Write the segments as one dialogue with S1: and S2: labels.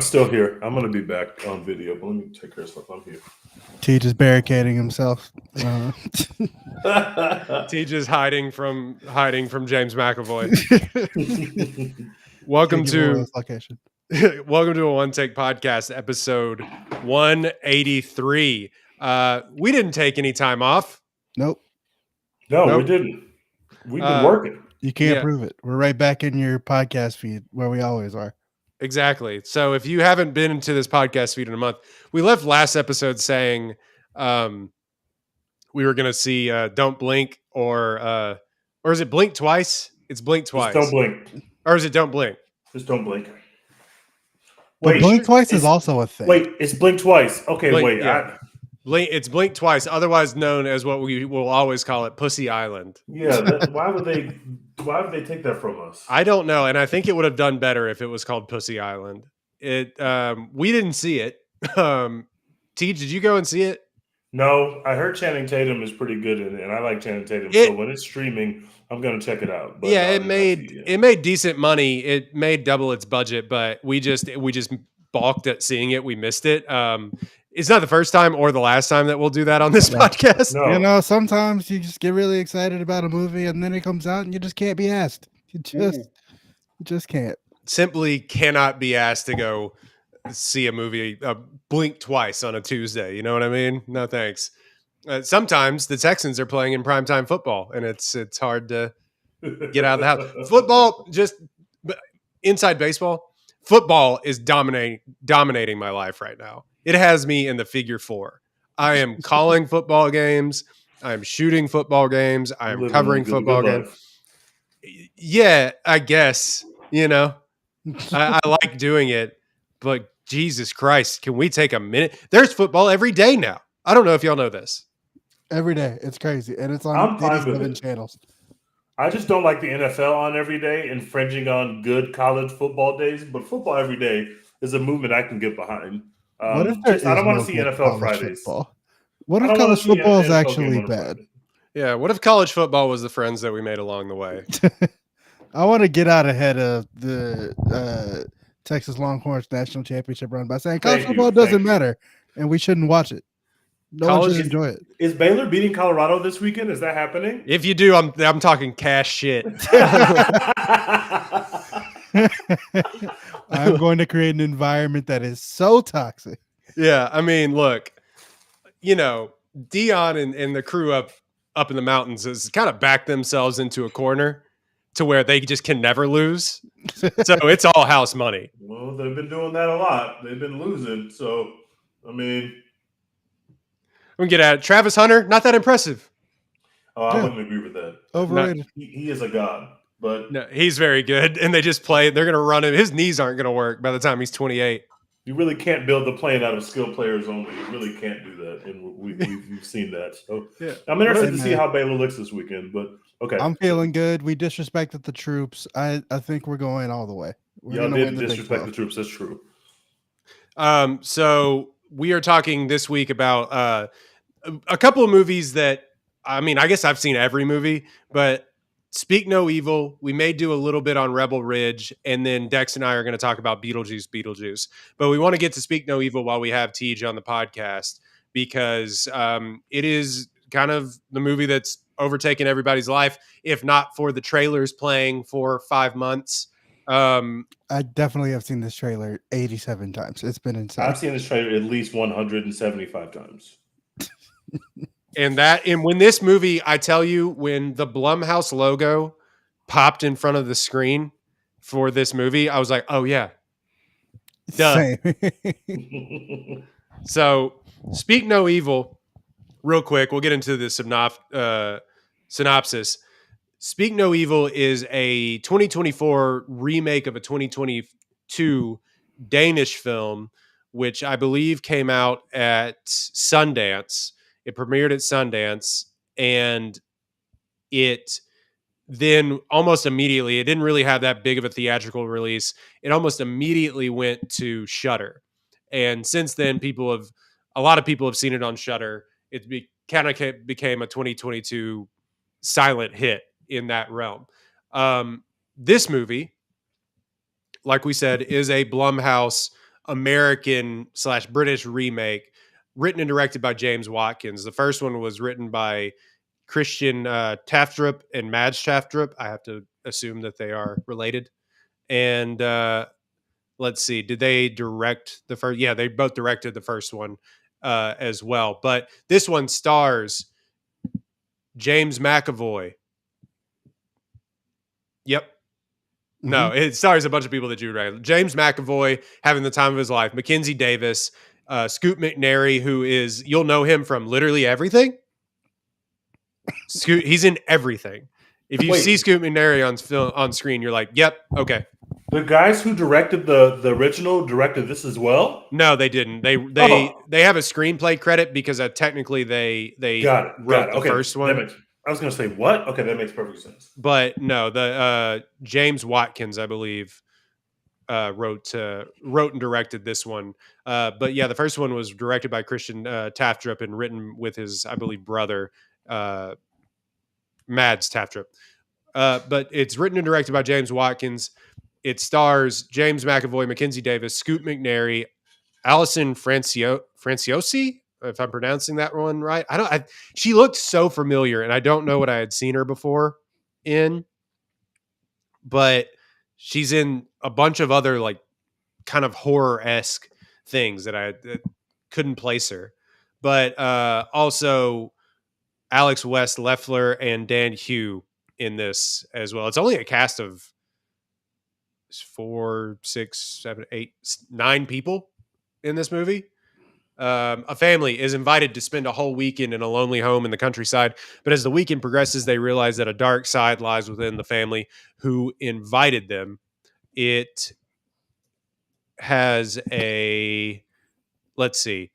S1: still here. I'm gonna be back on video, but let me take care of stuff. I'm here.
S2: T just barricading himself.
S3: T just hiding from James McAvoy. Welcome to welcome to a One Take Podcast, episode 183. We didn't take any time off.
S2: Nope.
S1: No, we didn't. We've been working.
S2: You can't prove it. We're right back in your podcast feed where we always are.
S3: Exactly. So if you haven't been into this podcast feed in a month, we left last episode saying we were going to see Don't Blink or is it Blink Twice? It's Blink Twice.
S1: Just don't blink.
S3: Or is it Don't Blink?
S1: Just don't blink.
S2: Wait, Blink Twice is also a thing.
S1: Wait, it's Blink Twice. Okay,
S3: Blink,
S1: wait.
S3: Yeah. It's Blink Twice, otherwise known as what we will always call it, Pussy Island.
S1: Yeah, why would they take that from us?
S3: I don't know, and I think it would have done better if it was called Pussy Island. We didn't see it. T, did you go and see it?
S1: No, I heard Channing Tatum is pretty good in it, and I like Channing Tatum. So when it's streaming, I'm going to check it out. But
S3: yeah, it made decent money. It made double its budget, but we just balked at seeing it. We missed it. It's not the first time or the last time that we'll do that on this podcast.
S1: No.
S2: You know, sometimes you just get really excited about a movie and then it comes out and you just can't be asked. You just can't.
S3: Simply cannot be asked to go see a movie, Blink Twice on a Tuesday. You know what I mean? No, thanks. Sometimes the Texans are playing in primetime football and it's hard to get out of the house. Football, just inside baseball, football is dominating my life right now. It has me in the figure four. I am calling football games. I am shooting football games. I am covering football games. Yeah, I guess, I like doing it, but Jesus Christ, can we take a minute? There's football every day now. I don't know if y'all know this.
S2: Every day. It's crazy. And it's on 87 channels.
S1: I just don't like the NFL on every day, infringing on good college football days, but football every day is a movement I can get behind.
S2: What if
S1: I don't want to see NFL Fridays.
S2: Football? What if college football is actually bad?
S3: Yeah, what if college football was the friends that we made along the way?
S2: I want to get out ahead of the Texas Longhorns national championship run by saying college football doesn't matter and we shouldn't watch it. No one should enjoy it.
S1: Is Baylor beating Colorado this weekend? Is that happening?
S3: If you do, I'm talking cash shit.
S2: I'm going to create an environment that is so toxic.
S3: Yeah, I mean, look, Dion and the crew up in the mountains has kind of backed themselves into a corner to where they just can never lose. So it's all house money.
S1: Well, they've been doing that a lot. They've been losing. So, I mean,
S3: we can get at it. Travis Hunter, not that impressive.
S1: Oh, I wouldn't agree with that.
S2: Overrated.
S1: He is a god. But
S3: no, he's very good, and they just play. They're going to run him. His knees aren't going to work by the time he's 28.
S1: You really can't build the plane out of skilled players only. You really can't do that, and we've seen that. So yeah. I'm interested to see how Baylor looks this weekend. But okay,
S2: I'm feeling good. We disrespected the troops. I think we're going all the way.
S1: Y'all did disrespect the troops. That's true.
S3: So we are talking this week about a couple of movies that I guess I've seen every movie, but. Speak No Evil. We may do a little bit on Rebel Ridge, and then Dex and I are going to talk about Beetlejuice. But we want to get to Speak No Evil while we have Tej on the podcast because it is kind of the movie that's overtaken everybody's life, if not for the trailers playing for 5 months.
S2: I definitely have seen this trailer 87 times. It's been insane.
S1: I've seen this trailer at least 175 times.
S3: And when this movie, I tell you, when the Blumhouse logo popped in front of the screen for this movie, I was like, oh, yeah. Duh. So, Speak No Evil, real quick, we'll get into the synopsis. Speak No Evil is a 2024 remake of a 2022 Danish film, which I believe came out at Sundance. It premiered at Sundance, and it then almost immediately, it didn't really have that big of a theatrical release. It almost immediately went to Shudder. And since then, a lot of people have seen it on Shudder. It kind of became a 2022 silent hit in that realm. This movie, like we said, is a Blumhouse American / British remake, written and directed by James Watkins. The first one was written by Christian Taftrup and Mads Taftrup. I have to assume that they are related. And let's see, did they direct the first? Yeah, they both directed the first one as well. But this one stars James McAvoy. Yep. No, it stars a bunch of people that you right. James McAvoy having the time of his life. Mackenzie Davis, Scoot McNairy, who is, you'll know him from literally everything. Scoot, he's in everything. If you see Scoot McNairy on screen, you're like, yep, okay.
S1: The guys who directed the original directed this as well?
S3: No, they didn't. They have a screenplay credit because technically they wrote the first one.
S1: I was going to say what? Okay, that makes perfect sense.
S3: But no, the James Watkins, I believe, wrote and directed this one. But yeah, the first one was directed by Christian Taftrup and written with his, I believe, brother Mads Taftrup. But it's written and directed by James Watkins. It stars James McAvoy, Mackenzie Davis, Scoot McNairy, Alison Franciosi, if I'm pronouncing that one right. She looked so familiar, and I don't know what I had seen her before in, but she's in a bunch of other like kind of horror-esque things that I couldn't place her. But also Alex West Leffler and Dan Hugh in this as well. It's only a cast of 4, 6, 7, 8, 9 people in this movie. A family is invited to spend a whole weekend in a lonely home in the countryside. But as the weekend progresses, they realize that a dark side lies within the family who invited them. It has a, let's see,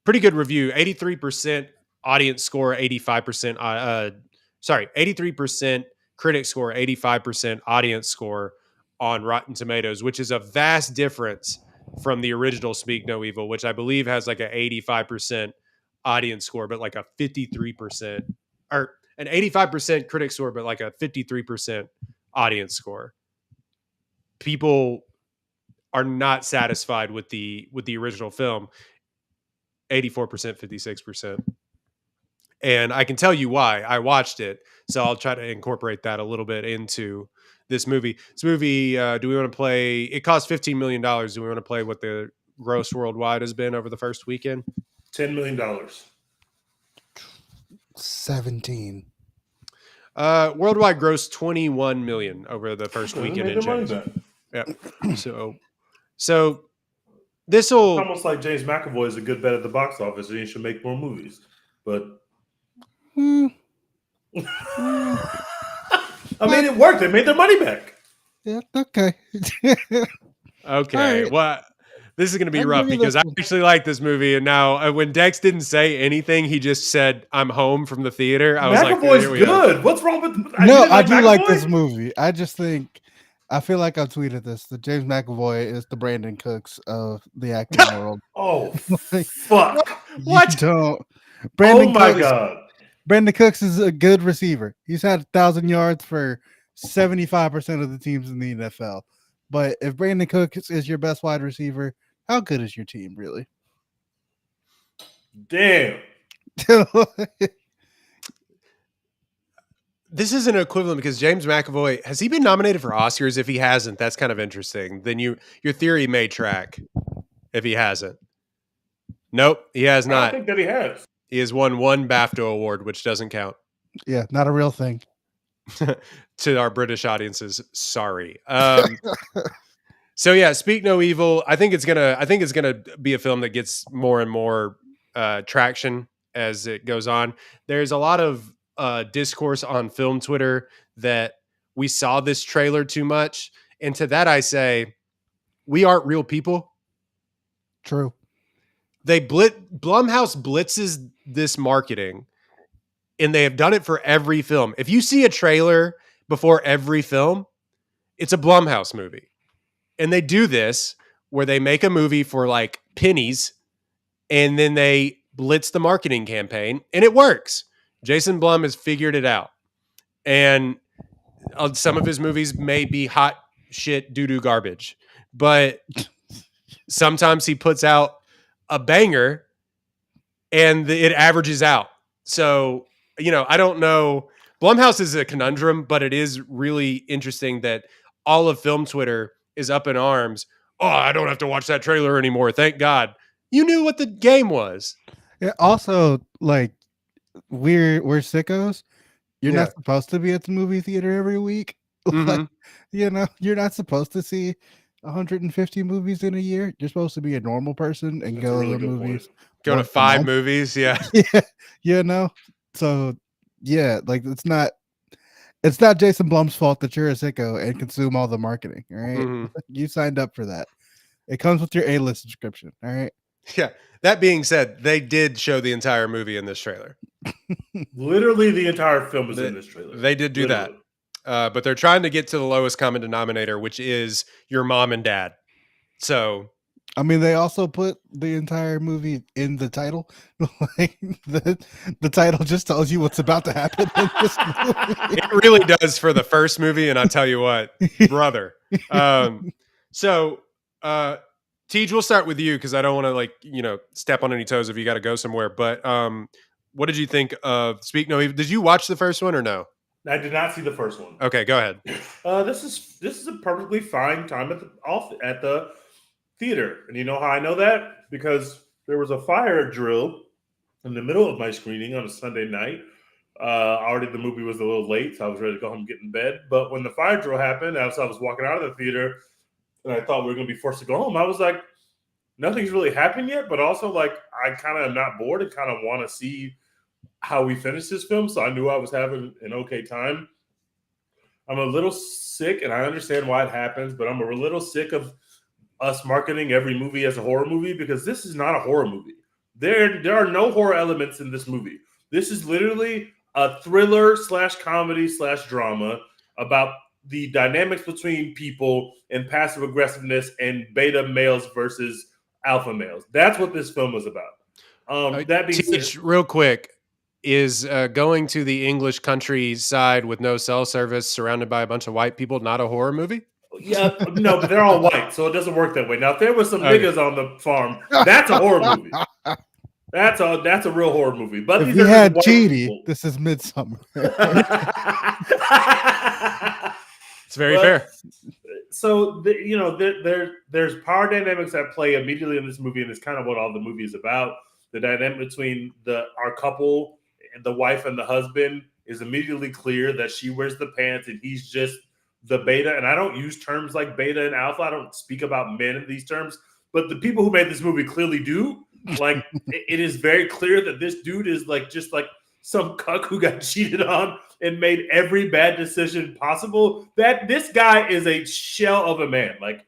S3: pretty good review. 83% audience score, 85%. 83% critic score, 85% audience score on Rotten Tomatoes, which is a vast difference from the original Speak No Evil, which I believe has like an 85% audience score, but like a 53%, or an 85% critic score, but like a 53% audience score. People are not satisfied with the original film. 84%, 56%. And I can tell you why. I watched it, so I'll try to incorporate that a little bit into this movie. This movie, do we want to play? It cost $15 million. Do we want to play what the gross worldwide has been over the first weekend?
S1: $10 million.
S2: 17.
S3: Worldwide gross 21 million over the first weekend in change. Yeah. So this will
S1: almost like James McAvoy is a good bet at the box office, and he should make more movies. But I mean, it worked. They made their money back.
S2: Yeah. Okay.
S3: Okay. Right. Well, this is going to be rough because I actually like this movie. And now when Dex didn't say anything, he just said, "I'm home from the theater." I was
S1: McAvoy's like, good. What's wrong with?
S2: I do like this movie. I just think. I feel like I've tweeted this. That James McAvoy is the Brandon Cooks of the acting world.
S1: Oh, fuck.
S3: What?
S2: Brandon
S1: my God.
S2: Brandon Cooks is a good receiver. He's had 1,000 yards for 75% of the teams in the NFL. But if Brandon Cooks is your best wide receiver, how good is your team, really?
S1: Damn.
S3: This is an equivalent because James McAvoy, has he been nominated for Oscars? If he hasn't, that's kind of interesting. Then your theory may track if he hasn't. Nope, he has not.
S1: I think that he has.
S3: He has won one BAFTA award, which doesn't count.
S2: Yeah, not a real thing.
S3: To our British audiences, sorry. So yeah, Speak No Evil. I think it's gonna be a film that gets more and more traction as it goes on. There's a lot of discourse on film Twitter that we saw this trailer too much, and to that I say, we aren't real people.
S2: True.
S3: Blumhouse blitzes this marketing, and they have done it for every film. If you see a trailer before every film, it's a Blumhouse movie. And they do this where they make a movie for like pennies, and then they blitz the marketing campaign, and it works. Jason Blum has figured it out. And some of his movies may be hot shit doo-doo garbage, but sometimes he puts out a banger and it averages out. So, I don't know. Blumhouse is a conundrum, but it is really interesting that all of film Twitter is up in arms. Oh, I don't have to watch that trailer anymore. Thank God. You knew what the game was.
S2: Yeah, also, like, we're sickos. You're not supposed to be at the movie theater every week. Like, you're not supposed to see 150 movies in a year. You're supposed to be a normal person and go to the movies.
S3: Go to 5 movies, yeah.
S2: Yeah, so yeah, like it's not Jason Blum's fault that you're a sicko and consume all the marketing. All right. You signed up for that. It comes with your A-list subscription. All right.
S3: Yeah. That being said, they did show the entire movie in this trailer.
S1: Literally the entire film is in this trailer.
S3: They did do that. But they're trying to get to the lowest common denominator, which is your mom and dad. So,
S2: I mean, they also put the entire movie in the title. Like the title just tells you what's about to happen in this movie.
S3: It really does for the first movie, and I tell you what, brother. Tej, we'll start with you because I don't want to step on any toes if you got to go somewhere. But what did you think of Speak No Evil? Did you watch the first one or no?
S1: I did not see the first one.
S3: Okay, go ahead.
S1: This is a perfectly fine time at the theater, and you know how I know that? Because there was a fire drill in the middle of my screening on a Sunday night. Already the movie was a little late, so I was ready to go home and get in bed. But when the fire drill happened, as I was walking out of the theater, and I thought we were going to be forced to go home, I was like, nothing's really happened yet, but also like I kind of am not bored and kind of want to see how we finish this film. So I knew I was having an okay time. I'm a little sick, and I understand why it happens, but I'm a little sick of us marketing every movie as a horror movie because this is not a horror movie. There are no horror elements in this movie. This is literally a thriller / comedy / drama about the dynamics between people and passive aggressiveness and beta males versus alpha males. That's what this film is about. That being said,
S3: real quick, is going to the English countryside with no cell service surrounded by a bunch of white people not a horror movie?
S1: Yeah, no, but they're all white, so it doesn't work that way. Now, if there was some niggas on the farm, that's a horror movie. That's a real horror movie. But
S2: if you had Cheaty, this is Midsummer.
S3: It's very fair.
S1: So there's power dynamics at play immediately in this movie, and it's kind of what all the movie is about. The dynamic between our couple and the wife and the husband is immediately clear that she wears the pants and he's just the beta. And I don't use terms like beta and alpha. I don't speak about men in these terms, but the people who made this movie clearly do. Like it is very clear that this dude is just like some cuck who got cheated on and made every bad decision possible. That this guy is a shell of a man. Like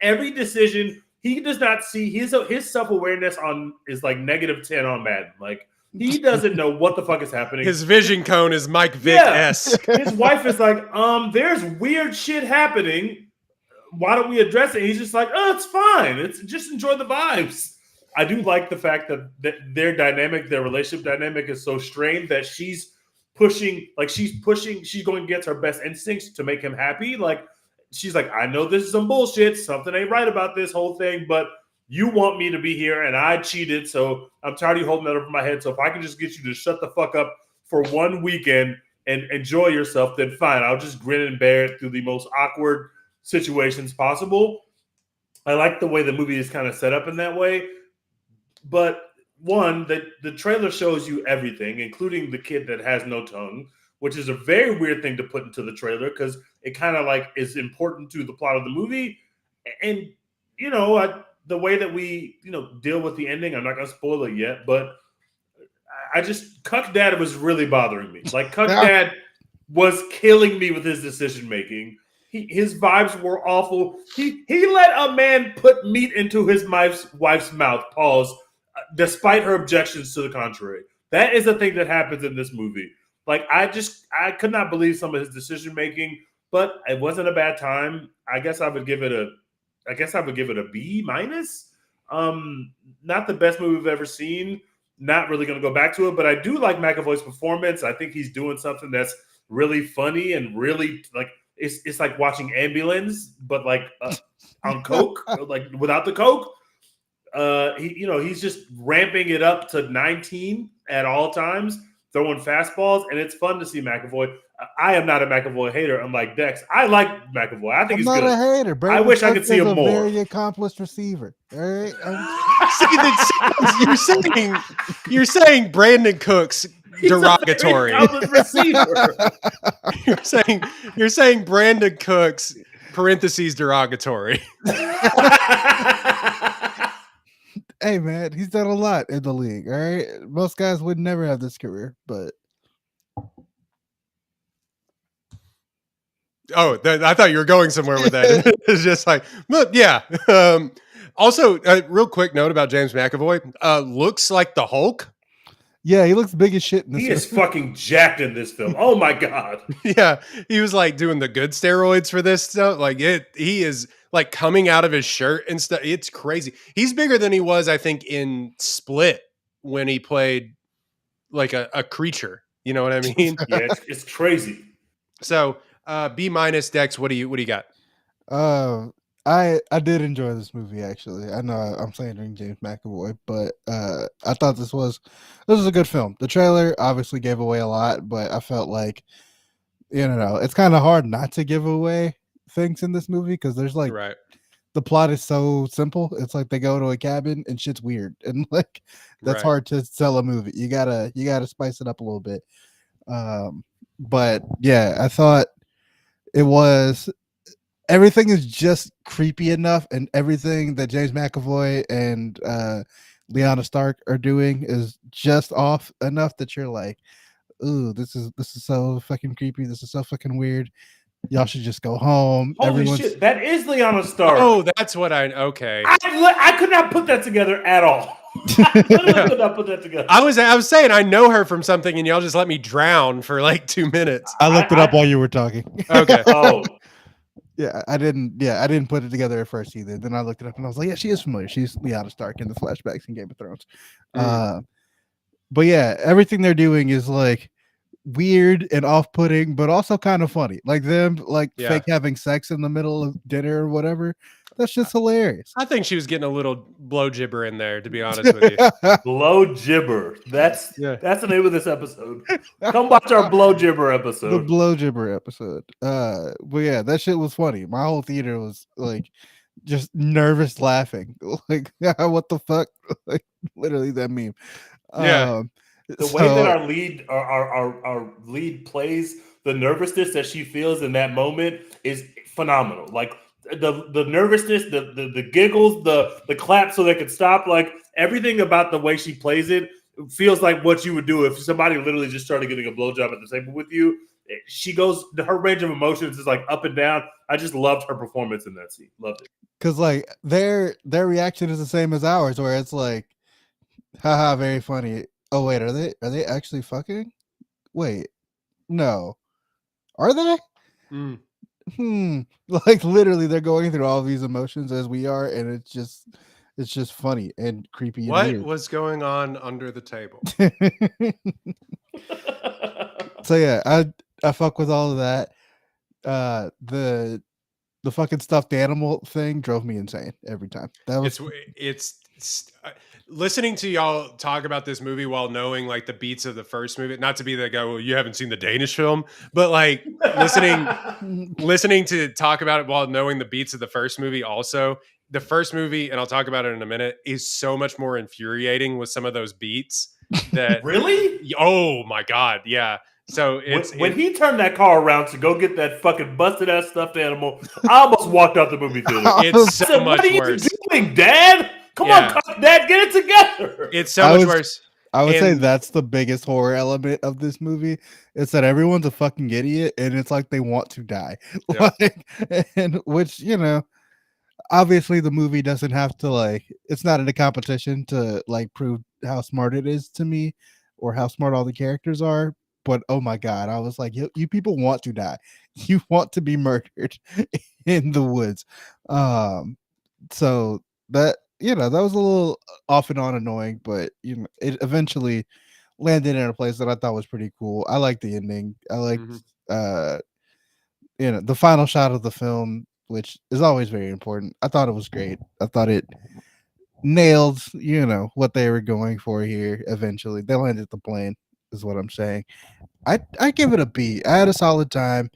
S1: every decision he does not see. His self-awareness is like -10 on Madden. Like he doesn't know what the fuck is happening.
S3: His vision cone is Mike Vick-esque.
S1: His wife is like, there's weird shit happening. Why don't we address it? And he's just like, oh, it's fine. It's just enjoy the vibes. I do like the fact that their relationship dynamic is so strained that she's going against her best instincts to make him happy. Like she's like, I know this is some bullshit. Something ain't right about this whole thing, but you want me to be here and I cheated. So I'm tired of you holding that over my head. So if I can just get you to shut the fuck up for one weekend and enjoy yourself, then fine. I'll just grin and bear it through the most awkward situations possible. I like the way the movie is kind of set up in that way. But one, the trailer shows you everything, including the kid that has no tongue, which is a very weird thing to put into the trailer because it kind of like is important to the plot of the movie. And, the way that we, deal with the ending, I'm not going to spoil it yet, but Cuck Dad was really bothering me. Like Cuck Dad was killing me with his decision making. His vibes were awful. He let a man put meat into his wife's mouth, pause, despite her objections to the contrary. That is a thing that happens in this movie. Like I could not believe some of his decision making, but it wasn't a bad time. I guess I would give it a B-. Not the best movie I've ever seen. Not really going to go back to it, but I do like McAvoy's performance. I think he's doing something that's really funny and really like it's like watching Ambulance, but like on coke, like without the coke. He's just ramping it up to 19 at all times, throwing fastballs, and it's fun to see McAvoy. I am not a McAvoy hater, unlike Dex. I like McAvoy. I think
S2: I'm
S1: he's
S2: not
S1: good.
S2: a hater.
S1: I wish I could see him
S2: a
S1: more.
S2: Very accomplished receiver. All right.
S3: See, you're saying Brandon Cooks derogatory.
S1: Receiver.
S3: You're saying Brandon Cooks parentheses derogatory.
S2: Hey man, he's done a lot in the league. All right, most guys would never have this career, but
S3: I thought you were going somewhere with that. It's just like, but yeah. Also, real quick note about James McAvoy. Looks like the Hulk.
S2: Yeah, he looks big as shit in this.
S1: He is fucking jacked in this film. Oh my god.
S3: Yeah, he was like doing the good steroids for this stuff. Like he is like coming out of his shirt and stuff. It's crazy. He's bigger than he was, I think, in Split when he played like a creature. You know what I mean?
S1: Yeah, it's crazy.
S3: So B minus Dex. What do you got?
S2: I did enjoy this movie actually. I know I'm slandering James McAvoy, but I thought this was a good film. The trailer obviously gave away a lot, but I felt like it's kind of hard not to give away things in this movie because there's like the plot is so simple. It's like they go to a cabin and shit's weird, and like that's hard to sell a movie. You gotta spice it up a little bit. But yeah, I thought it was. Everything is just creepy enough, and everything that James McAvoy and Lyanna Stark are doing is just off enough that you're like, "Ooh, this is so fucking creepy. This is so fucking weird. Y'all should just go home."
S1: Holy shit, that is Lyanna Stark.
S3: Oh, that's what okay.
S1: I could not put that together at all. I could not put that together.
S3: I was saying I know her from something, and y'all just let me drown for like 2 minutes.
S2: I looked it up while you were talking.
S3: Okay.
S1: Oh.
S2: Yeah, I didn't put it together at first either. Then I looked it up and I was like, yeah, she is familiar. She's Lyanna Stark in the flashbacks in Game of Thrones. But yeah, everything they're doing is like weird and off-putting, but also kind of funny. Like them fake having sex in the middle of dinner or whatever. That's just hilarious.
S3: I think she was getting a little blow gibber in there, to be honest with you.
S1: Blow gibber. That's the name of this episode. Come watch our blow gibber episode.
S2: The blow gibber episode. But yeah, that shit was funny. My whole theater was like just nervous laughing. Like, what the fuck? Like literally that meme.
S3: Yeah.
S1: The way that our lead plays the nervousness that she feels in that moment is phenomenal. Like the nervousness, the giggles, the clap so they could stop, like everything about the way she plays it feels like what you would do if somebody literally just started getting a blowjob at the table with you. She goes, her range of emotions is like up and down. I just loved her performance in that scene. Loved it.
S2: Because like their reaction is the same as ours, where it's like, haha, very funny. Oh wait, are they actually fucking? Wait, no, are they? Like literally, they're going through all these emotions as we are, and it's just funny and creepy.
S3: What
S2: and
S3: was going on under the table?
S2: So yeah, I fuck with all of that. The fucking stuffed animal thing drove me insane every time. That was
S3: it's listening to y'all talk about this movie while knowing like the beats of the first movie. Not to be that guy, well, you haven't seen the Danish film, but like listening to talk about it while knowing the beats of the first movie. Also, the first movie, and I'll talk about it in a minute, is so much more infuriating with some of those beats. That
S1: really?
S3: Oh my god, yeah. So
S1: when he turned that car around to go get that fucking busted ass stuffed animal, I almost walked out the movie theater.
S3: It's so much worse.
S1: What are you doing, Dad? Come on, Dad, get it together.
S3: It's so much worse.
S2: I would say that's the biggest horror element of this movie. It's that everyone's a fucking idiot, and it's like they want to die.
S3: Yeah.
S2: And which obviously the movie doesn't have to it's not in a competition to prove how smart it is to me or how smart all the characters are. But oh my god, I was like, you people want to die. You want to be murdered in the woods. So that that was a little off and on annoying, but it eventually landed in a place that I thought was pretty cool. I liked the ending. I liked the final shot of the film, which is always very important. I thought it was great. I thought it nailed, what they were going for here. Eventually, they landed the plane, is what I'm saying. I give it a B. I had a solid time.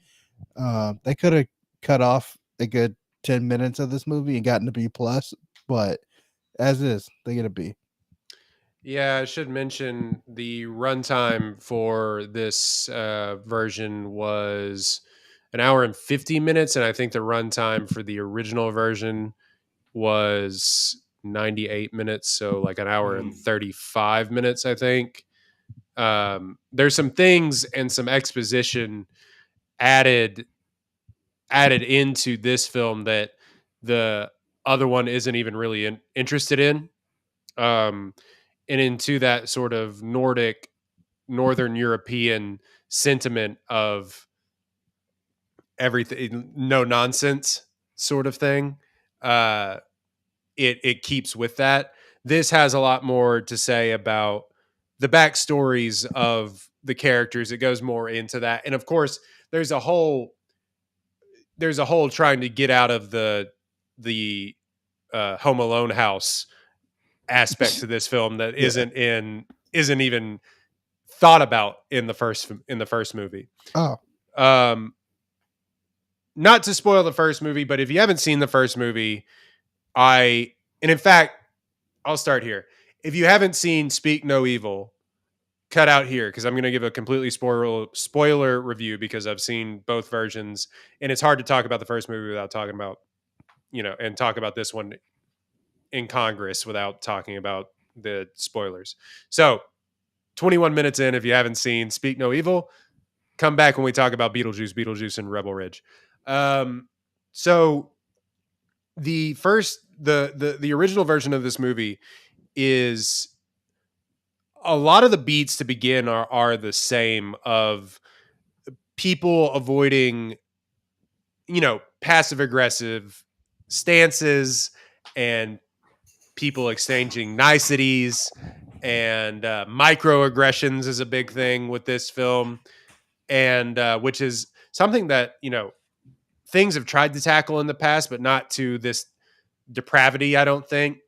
S2: They could have cut off a good 10 minutes of this movie and gotten a B plus, but as is, they get a B.
S3: Yeah, I should mention the runtime for this version was an hour and 50 minutes, and I think the runtime for the original version was 98 minutes, so like an hour and 35 minutes, I think. There's some things and some exposition added into this film that the other one isn't even really interested in. And into that sort of Nordic, Northern European sentiment of everything, no nonsense sort of thing. It keeps with that. This has a lot more to say about the backstories of the characters. It goes more into that, and of course, there's a whole trying to get out of the Home Alone house aspect to this film that isn't even thought about in the first movie.
S2: Oh,
S3: Not to spoil the first movie, but if you haven't seen the first movie, and in fact, I'll start here. If you haven't seen Speak No Evil, cut out here because I'm going to give a completely spoiler review because I've seen both versions, and it's hard to talk about the first movie without talking about, and talk about this one in Congress without talking about the spoilers. So 21 minutes in, if you haven't seen Speak No Evil, come back when we talk about Beetlejuice and Rebel Ridge. So the original version of this movie is a lot of the beats to begin are the same, of people avoiding, passive aggressive stances and people exchanging niceties, and microaggressions is a big thing with this film, and which is something that things have tried to tackle in the past, but not to this depravity, I don't think,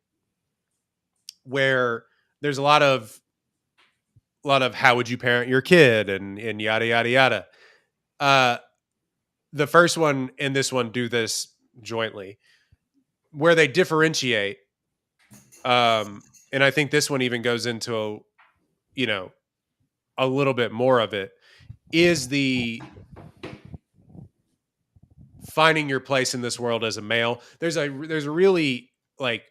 S3: where there's a lot of how would you parent your kid and yada yada yada. The first one and this one do this jointly, where they differentiate. And I think this one even goes into a little bit more of it, is the finding your place in this world as a male. There's a really like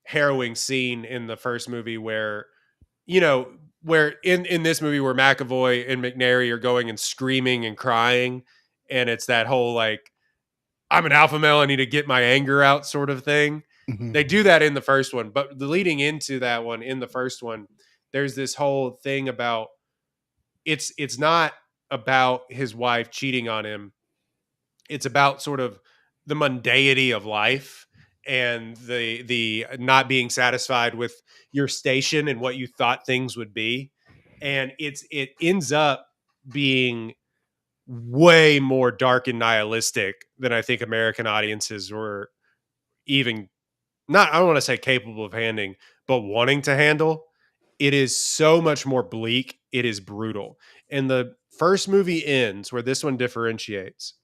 S3: harrowing scene in the first movie where where in this movie where McAvoy and McNary are going and screaming and crying, and it's that whole like, I'm an alpha male, I need to get my anger out sort of thing.
S2: mhm.
S3: They do that in the first one, but the leading into that one, in the first one, there's this whole thing about it's not about his wife cheating on him. It's about sort of the mundanity of life and the not being satisfied with your station and what you thought things would be. And it ends up being way more dark and nihilistic than I think American audiences were even, not, I don't want to say capable of handling, but wanting to handle. It is so much more bleak. It is brutal. And the first movie ends where this one differentiates,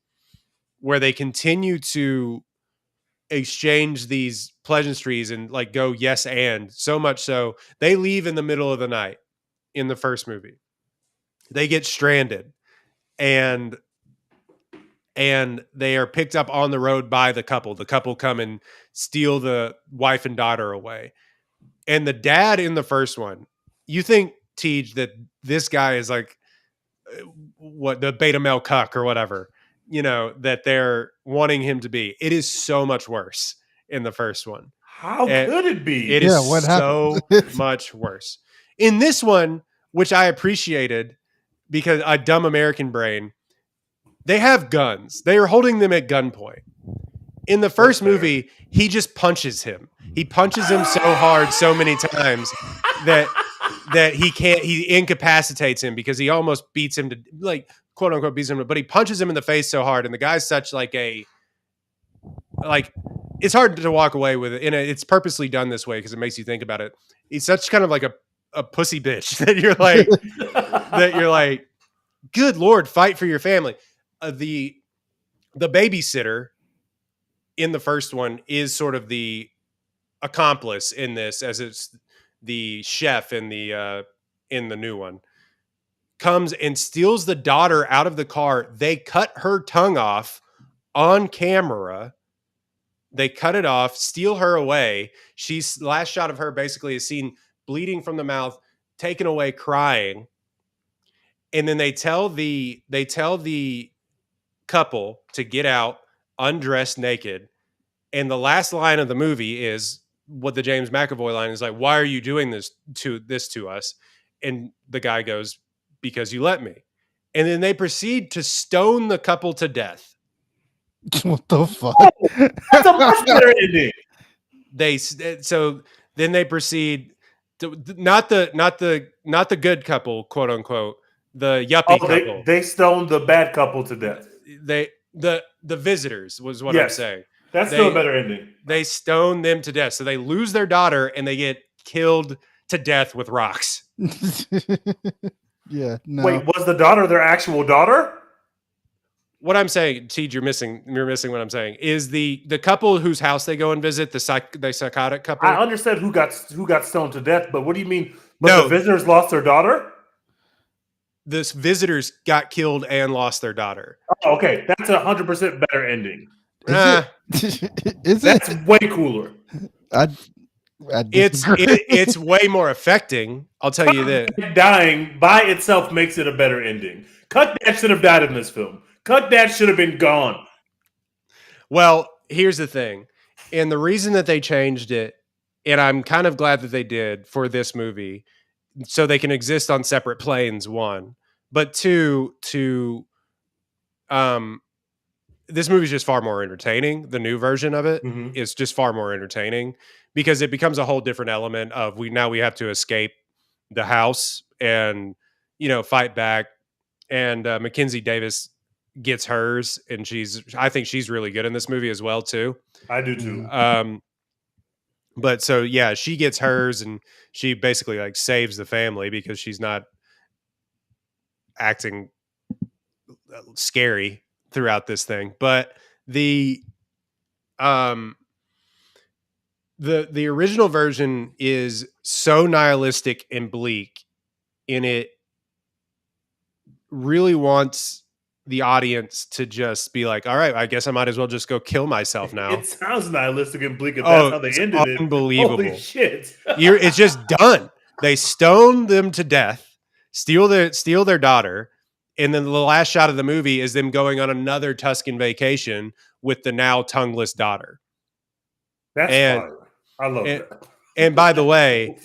S3: where they continue to exchange these pleasantries and like go yes and, so much so they leave in the middle of the night in the first movie. They get stranded and they are picked up on the road by the couple. The couple come and steal the wife and daughter away. And the dad in the first one, you think, Tej, that this guy is like what the beta male cuck or whatever, that they're wanting him to be. It is so much worse in the first one.
S1: How could it be?
S3: It is so much worse. In this one, which I appreciated because a dumb American brain, they have guns. They are holding them at gunpoint. In the first movie, he just punches him. He punches him so hard so many times that he incapacitates him because he almost beats him to, like, quote unquote beats him, but he punches him in the face so hard, and the guy's such like it's hard to walk away with it, and it's purposely done this way because it makes you think about it. He's such kind of like a pussy bitch that you're like, good Lord, fight for your family. The babysitter in the first one is sort of the accomplice in this, as it's the chef in the new one. Comes and steals the daughter out of the car. They cut her tongue off on camera. They cut it off, steal her away. She's last shot of her basically is seen bleeding from the mouth, taken away, crying. And then they tell the couple to get out, undressed, naked. And the last line of the movie is what the James McAvoy line is like, "Why are you doing this to us?" And the guy goes, "Because you let me." And then they proceed to stone the couple to death.
S2: What the fuck?
S1: That's a much better ending.
S3: Then they proceed to not the good couple, quote unquote, the yuppie couple.
S1: They stoned the bad couple to death.
S3: The visitors was what I'm saying.
S1: That's still a better ending.
S3: They stone them to death. So they lose their daughter and they get killed to death with rocks.
S2: Yeah. No.
S1: Wait, was the daughter their actual daughter?
S3: What I'm saying, Teej, you're missing what I'm saying, is the couple whose house they go and visit, the psychotic couple.
S1: I understand who got stoned to death, but what do you mean? The visitors lost their daughter?
S3: The visitors got killed and lost their daughter.
S1: Oh, okay. That's 100% better ending.
S2: Is
S1: That's way cooler.
S3: It's way more affecting. I'll tell you that.
S1: Dying by itself makes it a better ending. Cut Dad should have died in this film. Cut Dad should have been gone.
S3: Well, here's the thing. And the reason that they changed it, and I'm kind of glad that they did for this movie, so they can exist on separate planes, one. But two, this movie is just far more entertaining. The new version of it is just far more entertaining because it becomes a whole different element of we have to escape the house and, fight back. And Mackenzie Davis gets hers, and I think she's really good in this movie as well too.
S1: I do too.
S3: But so yeah, she gets hers, and she basically like saves the family because she's not acting scary throughout this thing. But the original version is so nihilistic and bleak, and it really wants the audience to just be like, all right, I guess I might as well just go kill myself now.
S1: It sounds nihilistic and bleak if that's how they ended it.
S3: Unbelievable.
S1: Holy shit.
S3: It's just done. They stone them to death, steal their daughter, and then the last shot of the movie is them going on another Tuscan vacation with the now tongueless daughter.
S1: That's fire. I love that.
S3: And by the way,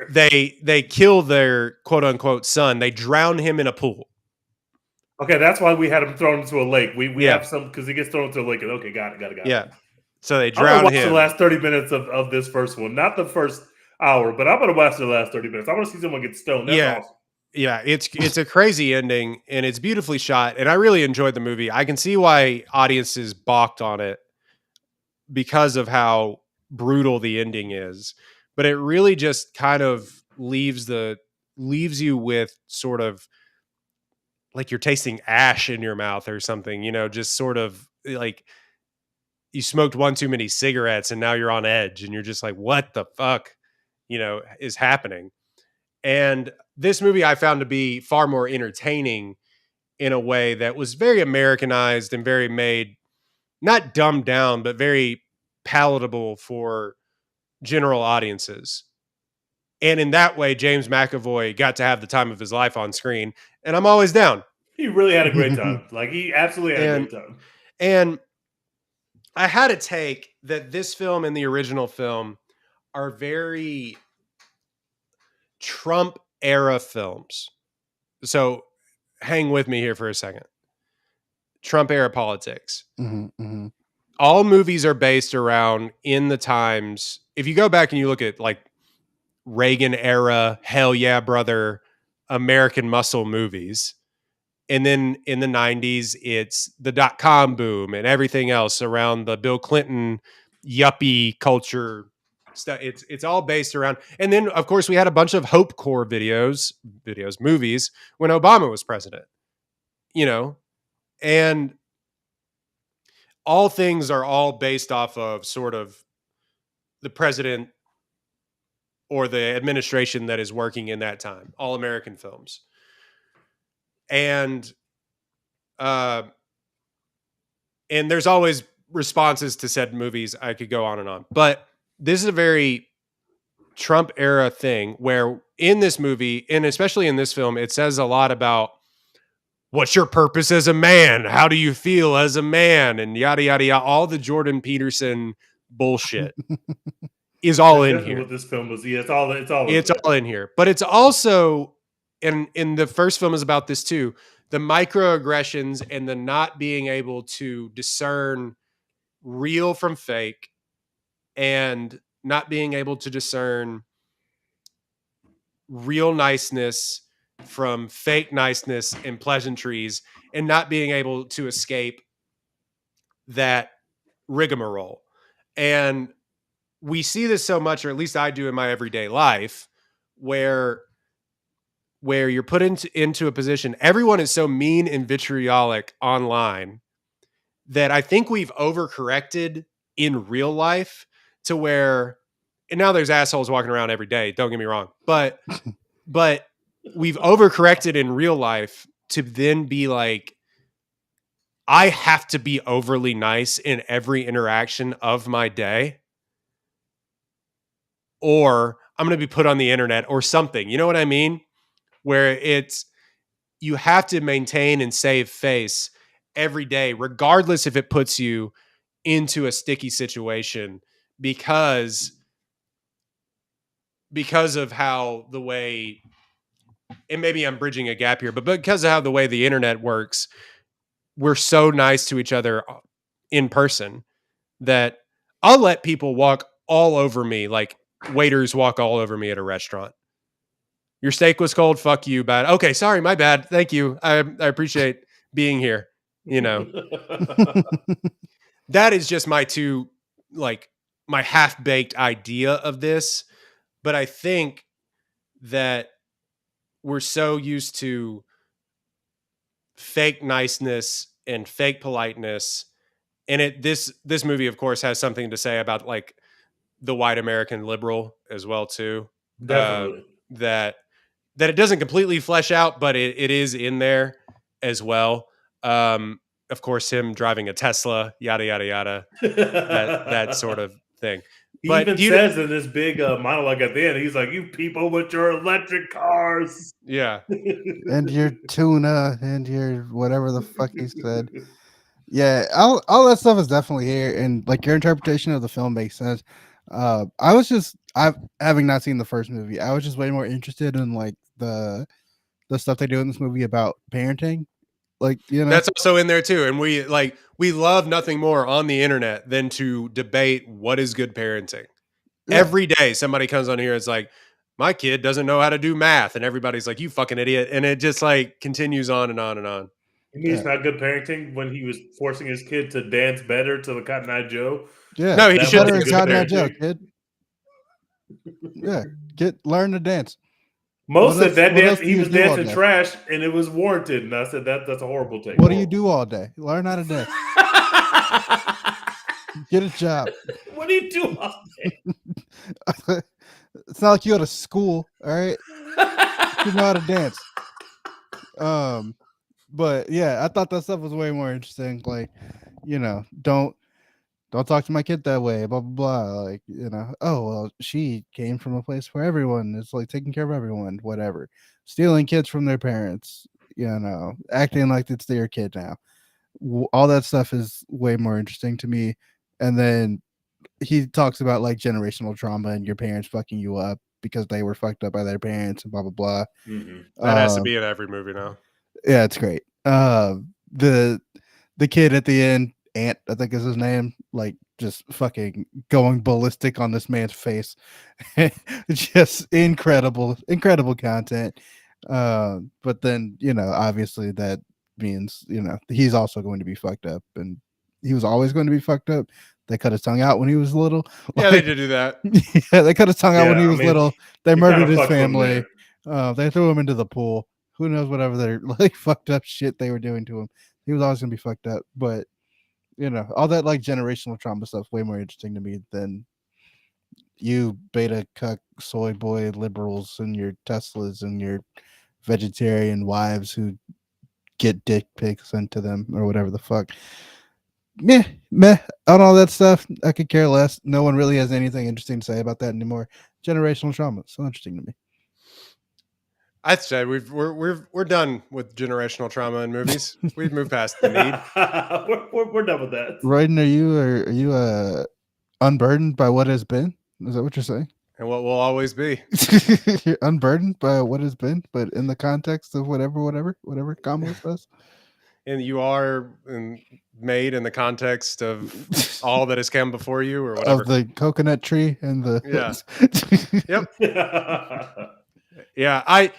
S3: they kill their quote unquote son. They drown him in a pool.
S1: Okay, that's why we had him thrown into a lake. We have some because he gets thrown into a lake. And okay, got it.
S3: Yeah. So they drown him.
S1: The last 30 minutes of this first one, not the first hour, but I'm gonna watch the last 30 minutes. I want to see someone get stoned. That's awesome.
S3: Yeah, it's a crazy ending, and it's beautifully shot, and I really enjoyed the movie. I can see why audiences balked on it because of how brutal the ending is, but it really just kind of leaves you with sort of like you're tasting ash in your mouth or something, just sort of like you smoked one too many cigarettes and now you're on edge and you're just like, what the fuck, is happening? And this movie I found to be far more entertaining in a way that was very Americanized and very made, not dumbed down, but very palatable for general audiences. And in that way, James McAvoy got to have the time of his life on screen. And I'm always down.
S1: He really had a great time. Like, he absolutely had a great time.
S3: And I had a take that this film and the original film are very Trump era films. So hang with me here for a second. Trump era politics. All movies are based around in the times. If you go back and you look at like Reagan era, Hell Yeah Brother, American Muscle movies, And then in the 90s, it's the .com boom and everything else around the Bill Clinton yuppie culture stuff. It's all based around. And then, of course, we had a bunch of Hope Corps movies when Obama was president, and all things are all based off of sort of the president or the administration that is working in that time, all American films. And there's always responses to said movies. I could go on and on, but this is a very Trump era thing where in this movie, and especially in this film, it says a lot about what's your purpose as a man? How do you feel as a man? And yada, yada, yada. All the Jordan Peterson bullshit is all in here.
S1: What this film was. Yeah, it's
S3: all in here. But it's also, and in the first film is about this too, the microaggressions and the not being able to discern real from fake, and not being able to discern real niceness from fake niceness and pleasantries, and not being able to escape that rigmarole. And we see this so much, or at least I do in my everyday life, where you're put into a position, everyone is so mean and vitriolic online that I think we've overcorrected in real life to where, and now there's assholes walking around every day, don't get me wrong, but we've overcorrected in real life to then be like, I have to be overly nice in every interaction of my day, or I'm going to be put on the internet or something. You know what I mean? Where you have to maintain and save face every day, regardless if it puts you into a sticky situation, because of how the way, and maybe I'm bridging a gap here, but because of how the way the internet works, we're so nice to each other in person that I'll let people walk all over me, like waiters walk all over me at a restaurant. Your steak was cold. Fuck you, bad. Okay, sorry, my bad. Thank you. I appreciate being here. That is just my my half-baked idea of this. But I think that we're so used to fake niceness and fake politeness. And this movie, of course, has something to say about like the white American liberal as well, too.
S1: Definitely.
S3: That it doesn't completely flesh out, but it is in there as well. Of course, him driving a Tesla, yada, yada, yada, that sort of thing.
S1: He even says in this big monologue at the end, he's like, you people with your electric cars.
S3: Yeah.
S2: And your tuna and your whatever the fuck he said. Yeah, all that stuff is definitely here. And like your interpretation of the film makes sense. Having not seen the first movie, I was just way more interested in like the stuff they do in this movie about parenting. Like,
S3: that's also in there too. And we love nothing more on the internet than to debate what is good parenting. Yeah. Every day somebody comes on here, it's like, my kid doesn't know how to do math, and everybody's like, you fucking idiot. And it just like continues on and on and on.
S1: You mean it's not good parenting when he was forcing his kid to dance better to the Cotton Eye Joe?
S2: Yeah,
S3: no, he should
S2: have Cotton Eye Joe, kid. Yeah, learn to dance.
S1: Most said that dance, he was dancing trash, and it was warranted. And I said that's a horrible take.
S2: What do you do all day? Learn how to dance. Get a job.
S1: What do you do all day?
S2: It's not like you go to school, all right? You know how to dance. But yeah, I thought that stuff was way more interesting. Like, don't talk to my kid that way, blah, blah, blah. Like, oh, well, she came from a place where everyone is like taking care of everyone, whatever. Stealing kids from their parents, acting like it's their kid now. All that stuff is way more interesting to me. And then he talks about like generational trauma and your parents fucking you up because they were fucked up by their parents and blah, blah, blah.
S3: Mm-hmm. That has to be in every movie now.
S2: Yeah, it's great. The kid at the end, Ant, I think is his name, like just fucking going ballistic on this man's face. Just incredible content. But then, obviously that means, he's also going to be fucked up, and he was always going to be fucked up. They cut his tongue out when he was little.
S3: Yeah, they did do that.
S2: Yeah, they cut his tongue out when he was little. They murdered his
S1: fucked him
S2: family. They threw him into the pool. Who knows whatever their like fucked up shit they were doing to him. He was always gonna be fucked up. But all that like generational trauma stuff way more interesting to me than you beta cuck soy boy liberals and your Teslas and your vegetarian wives who get dick pics sent to them or whatever the fuck. Meh on all that stuff. I could care less. No one really has anything interesting to say about that anymore. Generational trauma, so interesting to me.
S3: I'd say we're done with generational trauma in movies. We've moved past the need.
S1: we're done with that.
S2: Royden, are you unburdened by what has been? Is that what you're saying?
S3: And what will always be.
S2: You're unburdened by what has been, but in the context of whatever Kamala says.
S3: And you are made in the context of all that has come before you, or whatever.
S2: Of the coconut tree and the
S3: Yep. Yeah, I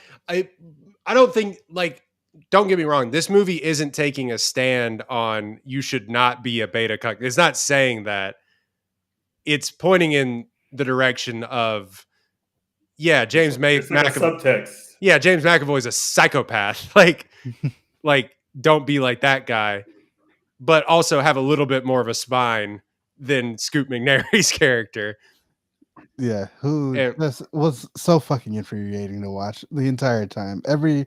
S3: don't think, like, don't get me wrong, this movie isn't taking a stand on you should not be a beta cuck. It's not saying that. It's pointing in the direction of, James McAvoy.
S1: Subtext.
S3: Yeah, James McAvoy's a psychopath. Like don't be like that guy, but also have a little bit more of a spine than Scoot McNairy's character.
S2: Yeah, this was so fucking infuriating to watch the entire time. Every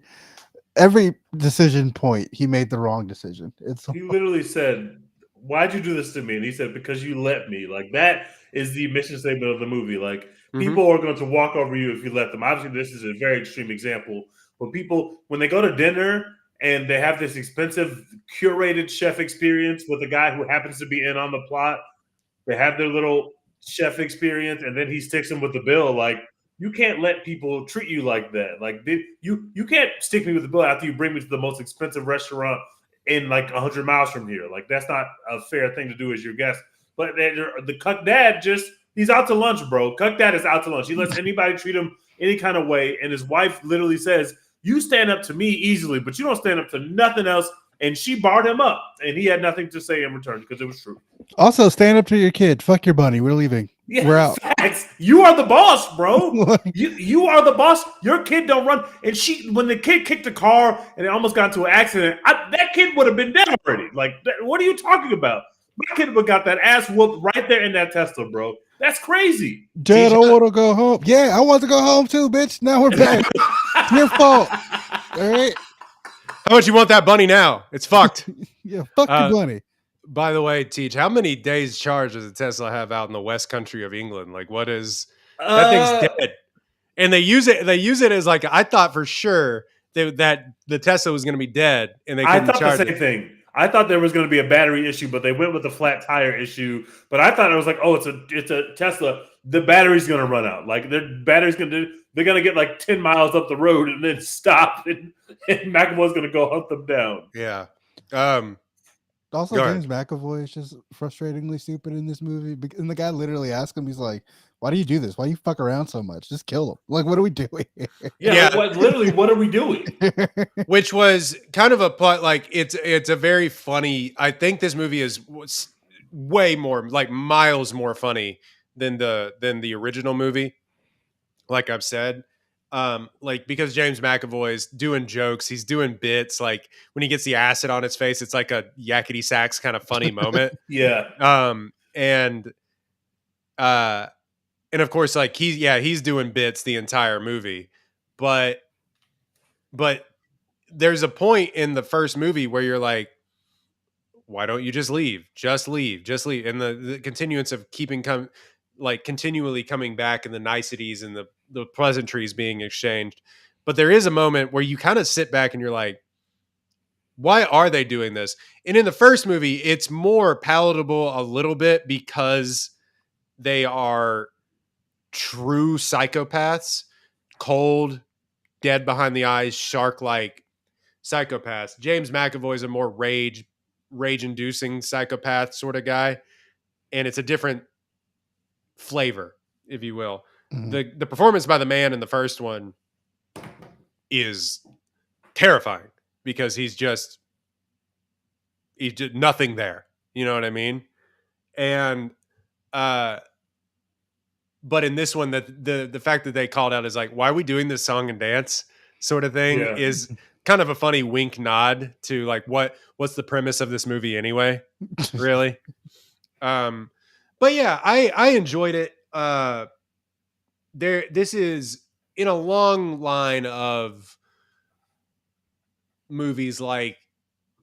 S2: decision point, he made the wrong decision.
S1: He literally said, "Why'd you do this to me?" And he said, "Because you let me." Like, that is the mission statement of the movie. Like, people are going to walk over you if you let them. Obviously, this is a very extreme example. But people, when they go to dinner and they have this expensive curated chef experience with a guy who happens to be in on the plot, they have their little chef experience, and then he sticks them with the bill. Like, you can't let people treat you like that. Like, you can't stick me with the bill after you bring me to the most expensive restaurant in like 100 miles from here. Like, that's not a fair thing to do as your guest. But the Cuck Dad he's out to lunch, bro. Cuck Dad is out to lunch. He lets anybody treat him any kind of way. And his wife literally says, "You stand up to me easily, but you don't stand up to nothing else." And she barred him up, and he had nothing to say in return because it was true.
S2: Also, stand up to your kid. Fuck your bunny. We're leaving.
S1: Yeah,
S2: we're out.
S1: Facts. You are the boss, bro. you are the boss. Your kid don't run. And when the kid kicked the car and it almost got into an accident, that kid would have been dead already. Like, what are you talking about? My kid would have got that ass whooped right there in that Tesla, bro. That's crazy.
S2: Dad, I want to go home. Yeah, I want to go home too, bitch. Now we're back. It's your fault. All right.
S3: How much you want that bunny now? It's fucked.
S2: Yeah, fuck the bunny.
S3: By the way, Teach, how many days charge does a Tesla have out in the West Country of England? Like, what is that thing's dead? And they use it as like, I thought for sure that the Tesla was going to be dead, and they couldn't charge it.
S1: I thought the same thing. I thought there was going to be a battery issue, but they went with the flat tire issue. But I thought it was like, oh, it's a Tesla. The battery's going to run out. Like, they're going to get like 10 miles up the road and then stop, and McAvoy's going to go hunt them down.
S3: Yeah.
S2: Also, James McAvoy is just frustratingly stupid in this movie. And the guy literally asked him, he's like, "Why do you do this? Why do you fuck around so much? Just kill him. Like, what are we doing?"
S1: Yeah. Literally, what are we doing?
S3: Which was kind of a plot. Like, it's a very funny. I think this movie is way more, like, miles more funny than the original movie. Like I've said. Like, because James McAvoy's doing jokes, he's doing bits. Like, when he gets the acid on his face, it's like a yakety sax kind of funny moment.
S1: Yeah.
S3: And of course, like, he's doing bits the entire movie, but there's a point in the first movie where you're like, why don't you just leave? Just leave. And the continuance of continually coming back, and the niceties and the pleasantries being exchanged. But there is a moment where you kind of sit back and you're like, why are they doing this? And in the first movie, it's more palatable a little bit because they are true psychopaths, cold, dead behind the eyes, shark-like psychopaths. James McAvoy is a more rage-inducing psychopath sort of guy, and it's a different flavor, if you will. Mm-hmm. The performance by the man in the first one is terrifying because he's just He did nothing there. You know what I mean? And but in this one, that the fact that they called out is like, why are we doing this song and dance sort of thing
S1: Yeah.
S3: is kind of a funny wink nod to like what's the premise of this movie anyway, really. But yeah, I enjoyed it. This is in a long line of movies like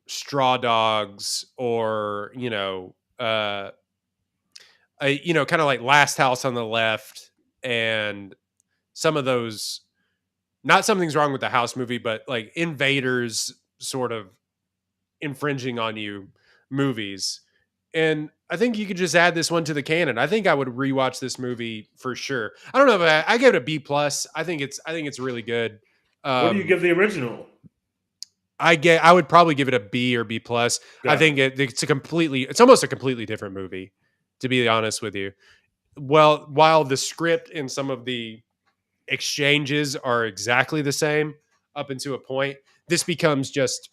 S3: Straw Dogs or kind of like Last House on the Left and some of those. Not Something's Wrong with the House movie, but like Invaders sort of infringing on you movies. And I think you could just add this one to the canon. I think I would rewatch this movie for sure. I don't know, but I give it a B plus. I think it's really good.
S1: What do you give the original?
S3: I would probably give it a B or B plus.
S1: Yeah.
S3: I think it's almost a completely different movie, to be honest with you. Well, while the script and some of the exchanges are exactly the same up until a point, this becomes just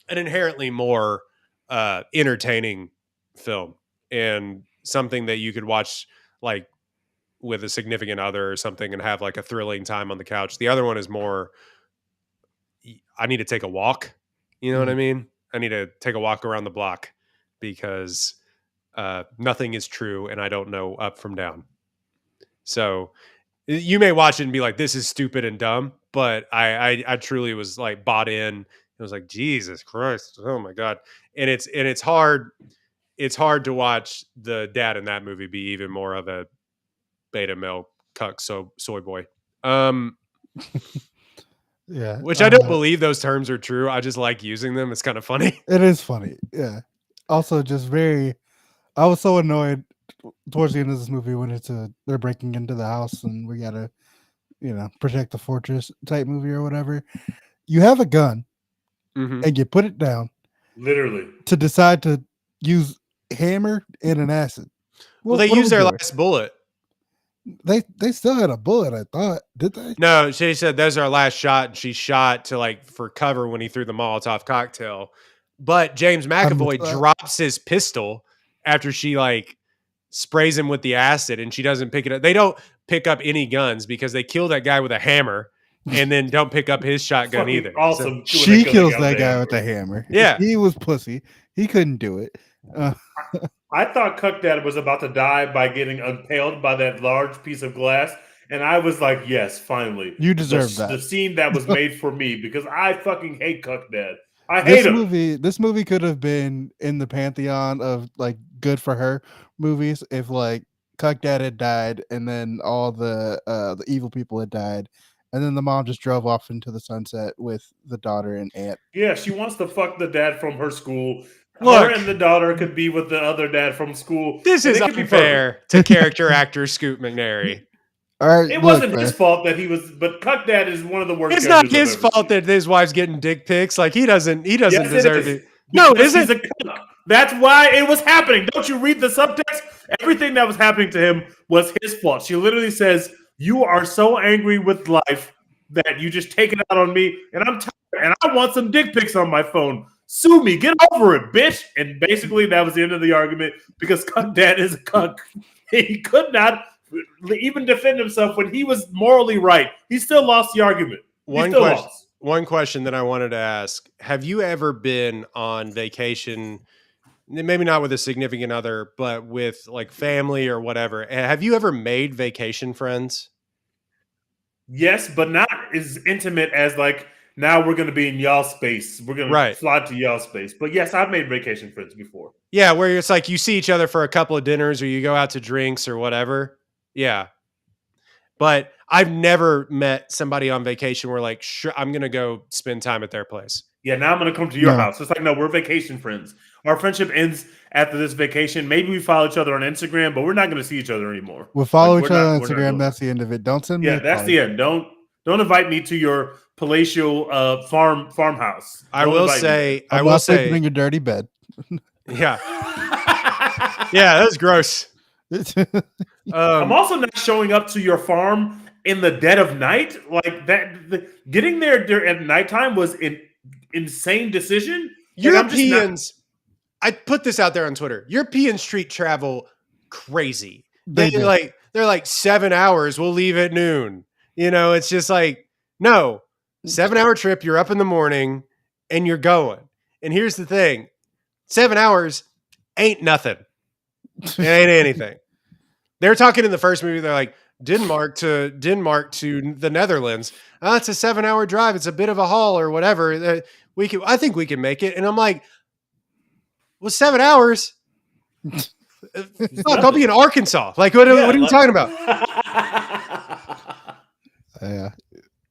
S3: an inherently more entertaining film and something that you could watch like with a significant other or something and have like a thrilling time on the couch. The other one is more, I need to take a walk. You know what I mean? I need to take a walk around the block because nothing is true and I don't know up from down. So you may watch it and be like, this is stupid and dumb, but I truly was like bought in. It was like, Jesus Christ. Oh my God. And it's hard to watch the dad in that movie be even more of a beta male cuck soy boy.
S2: Yeah.
S3: Which I don't believe those terms are true. I just like using them. It's kind of funny.
S2: It is funny. Yeah. Also, just I was so annoyed towards the end of this movie when they're breaking into the house and we gotta, protect the fortress type movie or whatever. You have a gun and you put it down.
S1: Literally.
S2: To decide to use hammer and an acid.
S3: Well, they used their last bullet.
S2: They still had a bullet, I thought. Did they?
S3: No, she said that's our last shot, and she shot to for cover when he threw the Molotov cocktail. But James McAvoy drops his pistol after she sprays him with the acid, and she doesn't pick it up. They don't pick up any guns because they kill that guy with a hammer, and then don't pick up his shotgun either.
S1: Awesome.
S2: So she kills that guy with the hammer.
S3: Yeah,
S2: he was pussy. He couldn't do it.
S1: I thought Cuck Dad was about to die by getting impaled by that large piece of glass. And I was like, yes, finally.
S2: You deserve that.
S1: The scene that was made for me because I fucking hate Cuck Dad. I hate him.
S2: This movie could have been in the pantheon of good for her movies if Cuck Dad had died and then all the evil people had died. And then the mom just drove off into the sunset with the daughter and aunt.
S1: Yeah, she wants to fuck the dad from her school.
S3: Look,
S1: her and the daughter could be with the other dad from school.
S3: This is unfair to character actor Scoot McNairy.
S2: All right,
S1: it wasn't his fault that he was, but Cuck Dad is one of the worst.
S3: It's not his fault that his wife's getting dick pics. He doesn't deserve it. No, it isn't.
S1: That's why it was happening. Don't you read the subtext? Everything that was happening to him was his fault. She literally says, "You are so angry with life that you just take it out on me, and I'm tired, and I want some dick pics on my phone. Sue me, get over it, bitch." And basically, that was the end of the argument because Cuck Dad is a cuck. He could not even defend himself when he was morally right. He still lost the argument.
S3: One question that I wanted to ask: have you ever been on vacation? Maybe not with a significant other, but with family or whatever. Have you ever made vacation friends?
S1: Yes, but not as intimate as now we're going to be in y'all space. We're going to fly to y'all space. But yes, I've made vacation friends before.
S3: Yeah, where it's you see each other for a couple of dinners or you go out to drinks or whatever. Yeah. But I've never met somebody on vacation where sure, I'm going to go spend time at their place.
S1: Yeah, now I'm going to come to your house. It's no, we're vacation friends. Our friendship ends after this vacation. Maybe we follow each other on Instagram, but we're not going to see each other anymore.
S2: We'll follow each other on Instagram. That's the end of it. Don't send me.
S1: Yeah, that's the end. Don't invite me to your palatial farmhouse.
S2: I will say, sleeping in your dirty bed.
S3: Yeah. Yeah, that's gross.
S1: I'm also not showing up to your farm in the dead of night getting there at nighttime was an insane decision.
S3: Europeans I put this out there on Twitter. European street travel crazy.
S2: They do.
S3: They're like 7 hours. We'll leave at noon. It's just like, no, 7-hour trip. You're up in the morning and you're going. And here's the thing: 7 hours ain't nothing. It ain't anything. They're talking in the first movie. They're like, Denmark to the Netherlands. Oh, it's a 7-hour drive. It's a bit of a haul or whatever. I think we can make it. And I'm like, well, 7 hours. Fuck, I'll be in Arkansas. Like, what are you talking about?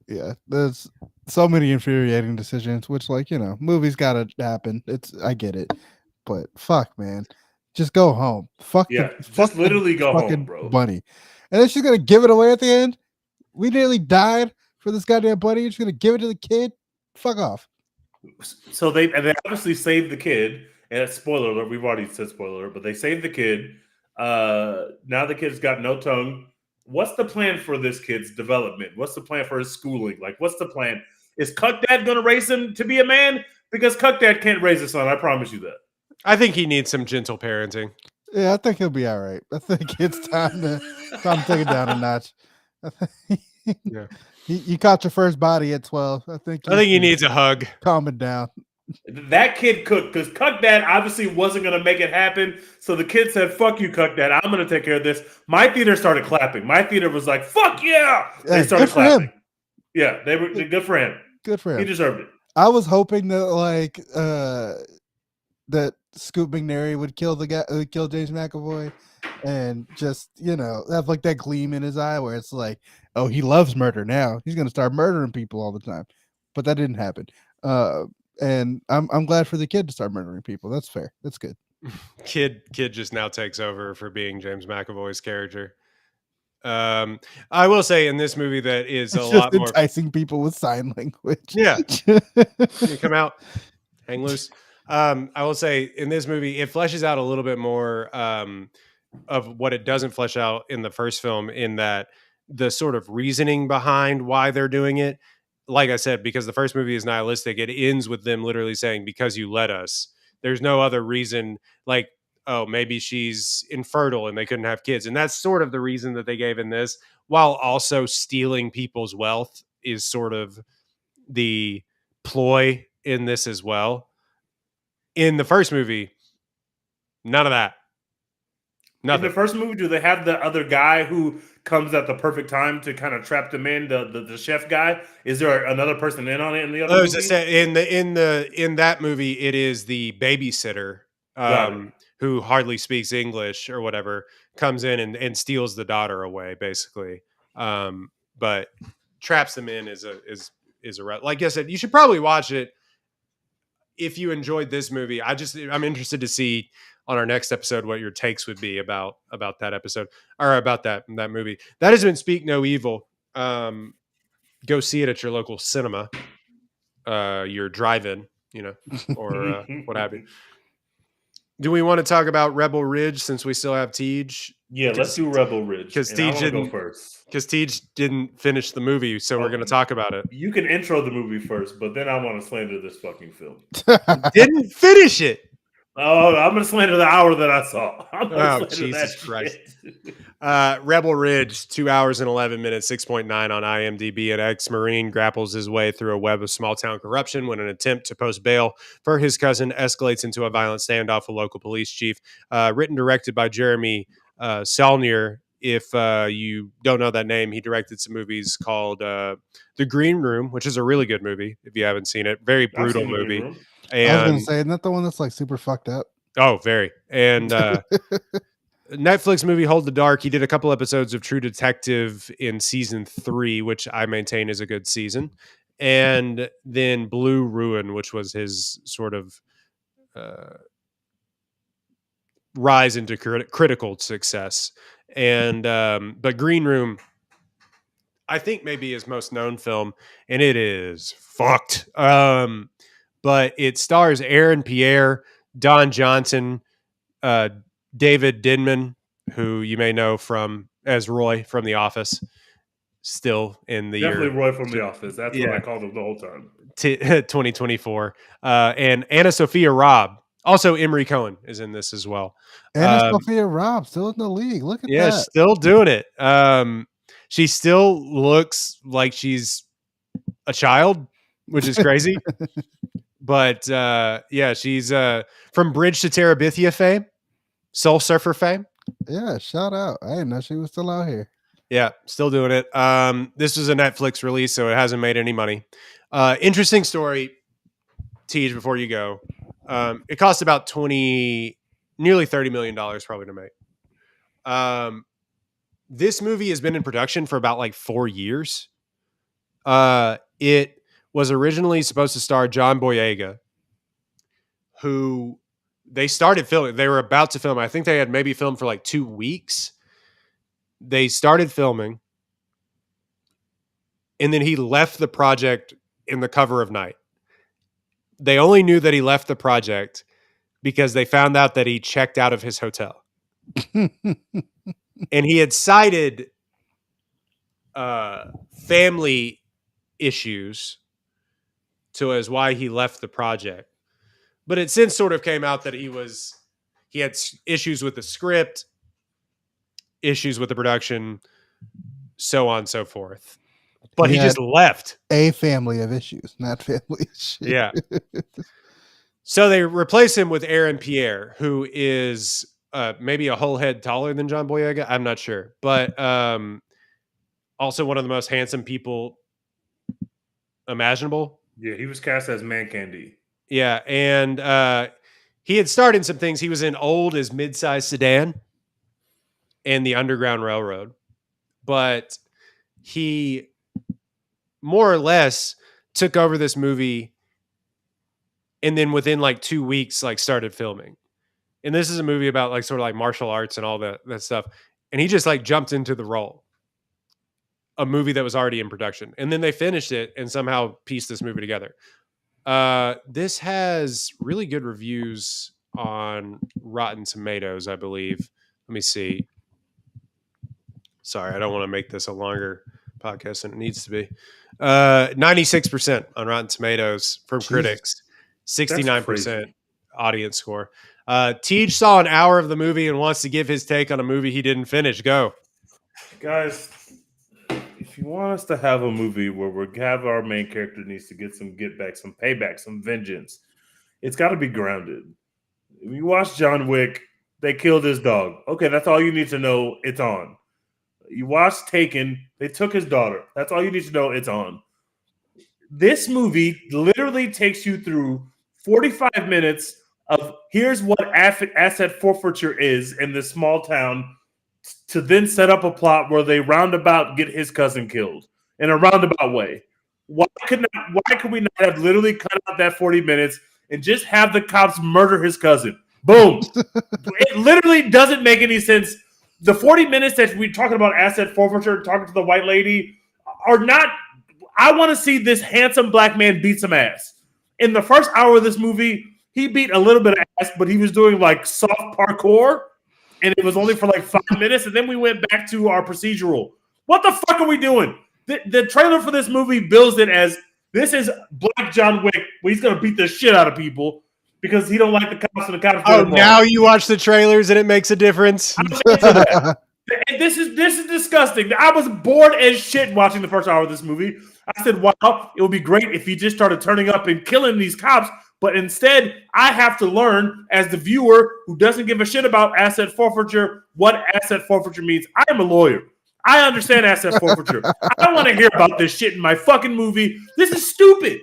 S2: Yeah. There's so many infuriating decisions, which, like, movies gotta happen. I get it, but fuck, man, just go home.
S1: Just literally go home, bro.
S2: Bunny, and then she's gonna give it away at the end. We nearly died for this goddamn bunny. You're just gonna give it to the kid? Fuck off.
S1: So they obviously saved the kid. And spoiler alert, we've already said spoiler alert, but they saved the kid. Now the kid's got no tongue. What's the plan for this kid's development? What's the plan for his schooling? Like, what's the plan? Is Cuck Dad going to raise him to be a man? Because Cuck Dad can't raise a son. I promise you that.
S3: I think he needs some gentle parenting.
S2: Yeah, I think he'll be all right. I think it's time to take it down a notch.
S3: Yeah.
S2: You caught your first body at 12. I think
S3: he needs a hug.
S2: Calm it down.
S1: That kid cooked because Cuck Dad obviously wasn't going to make it happen. So the kid said, fuck you, Cuck Dad. I'm going to take care of this. My theater started clapping. My theater was like, fuck yeah. They started clapping. Yeah, they were good for him.
S2: Good for him.
S1: He deserved it.
S2: I was hoping that that Scoop McNairy would kill the guy who killed James McAvoy and just, have like that gleam in his eye where it's like, oh, he loves murder now. He's going to start murdering people all the time. But that didn't happen. And I'm glad for the kid to start murdering people. That's fair. That's good.
S3: Kid just now takes over for being James McAvoy's character. I will say in this movie that is a lot more
S2: enticing people with sign language.
S3: Yeah. You come out, hang loose. I will say in this movie, it fleshes out a little bit more of what it doesn't flesh out in the first film, in that the sort of reasoning behind why they're doing it. Like I said, because the first movie is nihilistic, it ends with them literally saying, because you let us. There's no other reason, like, oh, maybe she's infertile and they couldn't have kids. And that's sort of the reason that they gave in this, while also stealing people's wealth is sort of the ploy in this as well. In the first movie, none of that. Nothing.
S1: In the first movie, do they have the other guy who comes at the perfect time to kind of trap them in, the chef guy? Is there another person in on it in the other movie?
S3: In that movie, it is the babysitter who hardly speaks English or whatever, comes in and steals the daughter away, basically. But traps them in is like I said, you should probably watch it if you enjoyed this movie. I'm interested to see on our next episode what your takes would be about that episode, or about that movie. That has been Speak No Evil. Go see it at your local cinema, your drive-in, or what have you. Do we want to talk about Rebel Ridge since we still have Tej?
S1: Yeah, let's do Rebel Ridge.
S3: Because Tej didn't finish the movie, so we're going to talk about it.
S1: You can intro the movie first, but then I want to slander this fucking film.
S3: Didn't finish it.
S1: Oh, I'm going to slander the hour that I saw.
S3: Oh, Jesus Christ. Rebel Ridge, 2 hours and 11 minutes, 6.9 on IMDb. An ex-Marine grapples his way through a web of small-town corruption when an attempt to post bail for his cousin escalates into a violent standoff with local police chief. Written, directed by Jeremy Saulnier. If you don't know that name, he directed some movies called The Green Room, which is a really good movie if you haven't seen it. Very brutal movie. And,
S2: I was going to say, isn't that the one that's like super fucked up?
S3: Oh, very. And Netflix movie Hold the Dark. He did a couple episodes of True Detective in season 3, which I maintain is a good season. And then Blue Ruin, which was his sort of rise into critical success. And but Green Room, I think maybe his most known film, and it is fucked. But it stars Aaron Pierre, Don Johnson, David Denman, who you may know as Roy from The Office, still in the
S1: Definitely
S3: year.
S1: Roy from The Office. That's what I called him the whole time.
S3: 2024. And Anna Sophia Robb, Also, Emery Cohen is in this as well.
S2: And Sophia Robb still in the league. Look at
S3: Yeah,
S2: that.
S3: still doing it. She still looks like she's a child, which is crazy. But yeah, she's from Bridge to Terabithia fame, Soul Surfer fame.
S2: Yeah, shout out. I didn't know she was still out here.
S3: Yeah, still doing it. This was a Netflix release, so it hasn't made any money. Interesting story, Tej, before you go. It cost about nearly $30 million probably to make. This movie has been in production for about like 4 years. It was originally supposed to star John Boyega, who they started filming. They were about to film. I think they had maybe filmed for like 2 weeks. They started filming, and then he left the project in the cover of night. They only knew that he left the project because they found out that he checked out of his hotel. And he had cited family issues as why he left the project. But it since sort of came out that he had issues with the script, issues with the production, so on and so forth. But he just left.
S2: A family of issues, not family issues.
S3: Yeah. So they replace him with Aaron Pierre, who is maybe a whole head taller than John Boyega. I'm not sure. But also one of the most handsome people imaginable.
S1: Yeah, he was cast as Man Candy.
S3: Yeah, and he had starred in some things. He was in Old as Mid-Sized Sedan and the Underground Railroad. But he more or less took over this movie and then within like 2 weeks, like started filming. And this is a movie about like sort of like martial arts and all that stuff. And he just like jumped into the role. A movie that was already in production. And then they finished it and somehow pieced this movie together. This has really good reviews on Rotten Tomatoes, I believe. Let me see. Sorry, I don't want to make this a longer podcast than it needs to be. 96% on Rotten Tomatoes from critics, 69% audience score. Tej saw an hour of the movie and wants to give his take on a movie he didn't finish. Go.
S1: Guys, if you want us to have a movie where we have our main character needs to get some get back, some payback, some vengeance, it's got to be grounded. If you watch John Wick, they killed his dog. Okay, that's all you need to know. It's on. You watch Taken, they took his daughter. That's all you need to know. It's on. This movie literally takes you through 45 minutes of here's what asset forfeiture is in this small town to then set up a plot where they roundabout get his cousin killed in a roundabout way. Why could we not have literally cut out that 40 minutes and just have the cops murder his cousin? Boom. It literally doesn't make any sense. The 40 minutes that we're talking about asset forfeiture, talking to the white lady, are not. I want to see this handsome black man beat some ass. In the first hour of this movie, he beat a little bit of ass, but he was doing like soft parkour, and it was only for like 5 minutes, and then we went back to our procedural. What the fuck are we doing? The trailer for this movie bills it as this is Black John Wick, where he's going to beat the shit out of people because he don't like the cops and the cops.
S3: Oh, now you watch the trailers and it makes a difference.
S1: This is disgusting. I was bored as shit watching the first hour of this movie. I said, wow, it would be great if he just started turning up and killing these cops. But instead, I have to learn as the viewer who doesn't give a shit about asset forfeiture, what asset forfeiture means. I am a lawyer. I understand asset forfeiture. I don't want to hear about this shit in my fucking movie. This is stupid.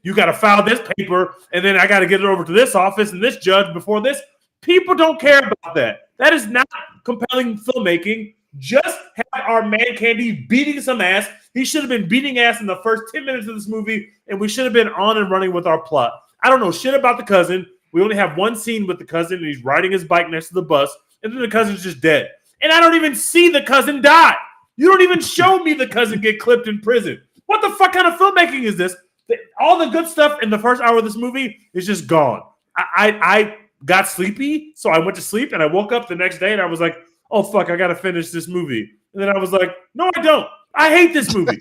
S1: You got to file this paper, and then I got to get it over to this office and this judge before this. People don't care about that. That is not compelling filmmaking. Just have our man Candy beating some ass. He should have been beating ass in the first 10 minutes of this movie, and we should have been on and running with our plot. I don't know shit about the cousin. We only have one scene with the cousin, and he's riding his bike next to the bus, and then the cousin's just dead. And I don't even see the cousin die. You don't even show me the cousin get clipped in prison. What the fuck kind of filmmaking is this? All the good stuff in the first hour of this movie is just gone. I got sleepy, so I went to sleep, and I woke up the next day, and I was like, oh, fuck, I got to finish this movie. And then I was like, no, I don't. I hate this movie.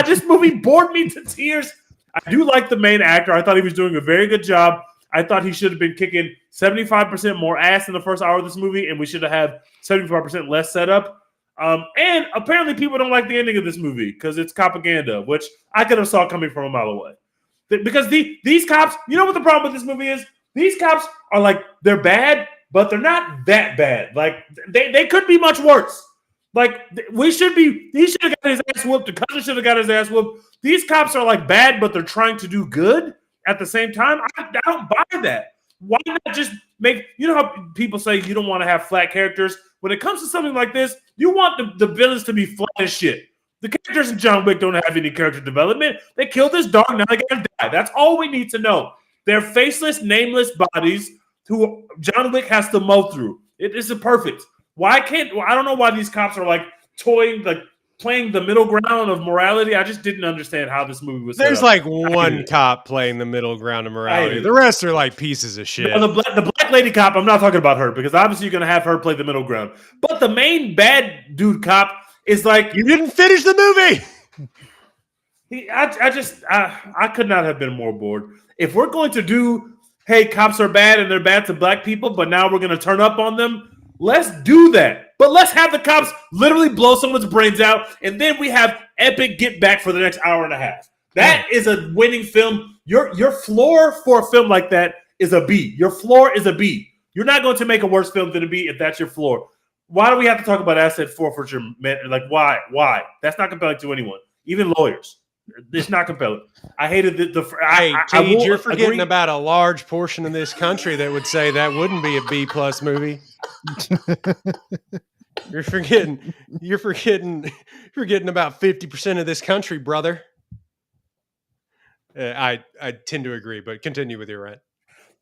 S1: This movie bored me to tears. I do like the main actor. I thought he was doing a very good job. I thought he should have been kicking 75% more ass in the first hour of this movie, and we should have had 75% less setup. And apparently people don't like the ending of this movie because it's propaganda, which I could have saw coming from a mile away. Because these cops, you know what the problem with this movie is? These cops are like, they're bad, but they're not that bad. Like, they could be much worse. Like, he should have got his ass whooped. The cousin should have got his ass whooped. These cops are like bad, but they're trying to do good at the same time. I don't buy that. Why not just make, you know how people say you don't want to have flat characters? When it comes to something like this, you want the villains to be flat as shit. The characters in John Wick don't have any character development. They killed this dog, now they gotta die. That's all we need to know. They're faceless, nameless bodies who John Wick has to mow through. It is perfect. I don't know why these cops are like playing the middle ground of morality. I just didn't understand how this movie was.
S3: There's like one cop playing the middle ground of morality. The rest are like pieces of shit.
S1: No, the black lady cop, I'm not talking about her because obviously you're going to have her play the middle ground. But the main bad dude cop is like,
S3: you didn't finish the movie.
S1: I could not have been more bored. If we're going to do, hey, cops are bad and they're bad to black people, but now we're going to turn up on them. Let's do that. But let's have the cops literally blow someone's brains out, and then we have epic get back for the next hour and a half. That is a winning film. Your floor for a film like that is a B. Your floor is a B. You're not going to make a worse film than a B if that's your floor. Why do we have to talk about asset forfeiture? Like, why? Why? That's not compelling to anyone, even lawyers. It's not compelling. I hated
S3: you're forgetting about a large portion of this country that would say that wouldn't be a B+ movie. You're forgetting about 50% of this country, brother. I tend to agree, but continue with your rant.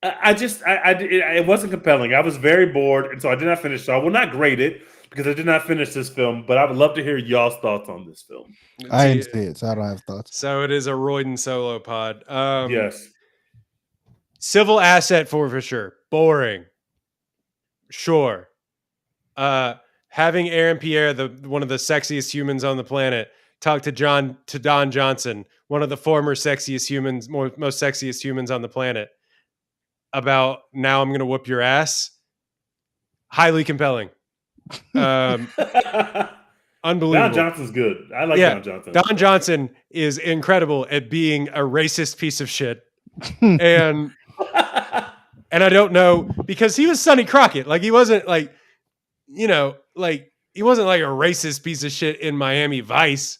S1: It wasn't compelling. I was very bored, and so I did not finish. So I will not grade it because I did not finish this film. But I would love to hear y'all's thoughts on this film.
S2: I didn't see it, so I don't have thoughts.
S3: So it is a Royden solo pod.
S1: Yes.
S3: Civil asset forfeiture, boring. Sure. Having Aaron Pierre, one of the sexiest humans on the planet, talk to Don Johnson, one of the former sexiest humans, most sexiest humans on the planet, about now I'm going to whoop your ass. Highly compelling.
S1: Unbelievable. Don Johnson's good. I like Don Johnson.
S3: Don Johnson is incredible at being a racist piece of shit. And I don't know, because he was Sonny Crockett. Like, he wasn't like, he wasn't like a racist piece of shit in Miami Vice,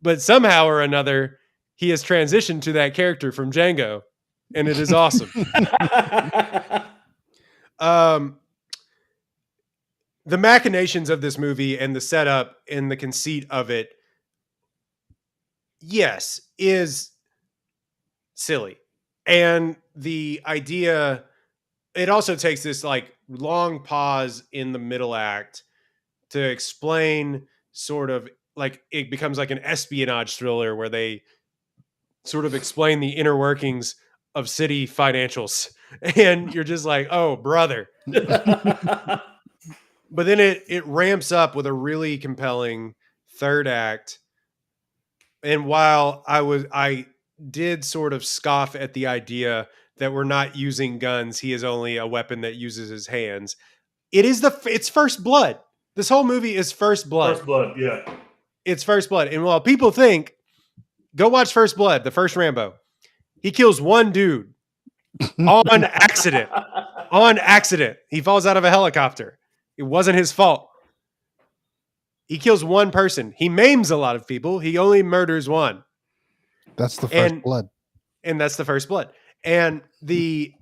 S3: but somehow or another, he has transitioned to that character from Django, and it is awesome. The machinations of this movie and the setup and the conceit of it, yes, is silly. And the idea, it also takes this like long pause in the middle act to explain, sort of like, it becomes like an espionage thriller where they sort of explain the inner workings of city financials. And you're just like, oh, brother. But then it ramps up with a really compelling third act. And while I did sort of scoff at the idea that we're not using guns, he is only a weapon that uses his hands. It's First Blood. This whole movie is First Blood.
S1: First Blood, yeah.
S3: It's First Blood. And while people think, go watch First Blood, the first Rambo, he kills one dude on accident. On accident. He falls out of a helicopter. It wasn't his fault. He kills one person. He maims a lot of people. He only murders one.
S2: That's the First Blood.
S3: And that's the First Blood. And but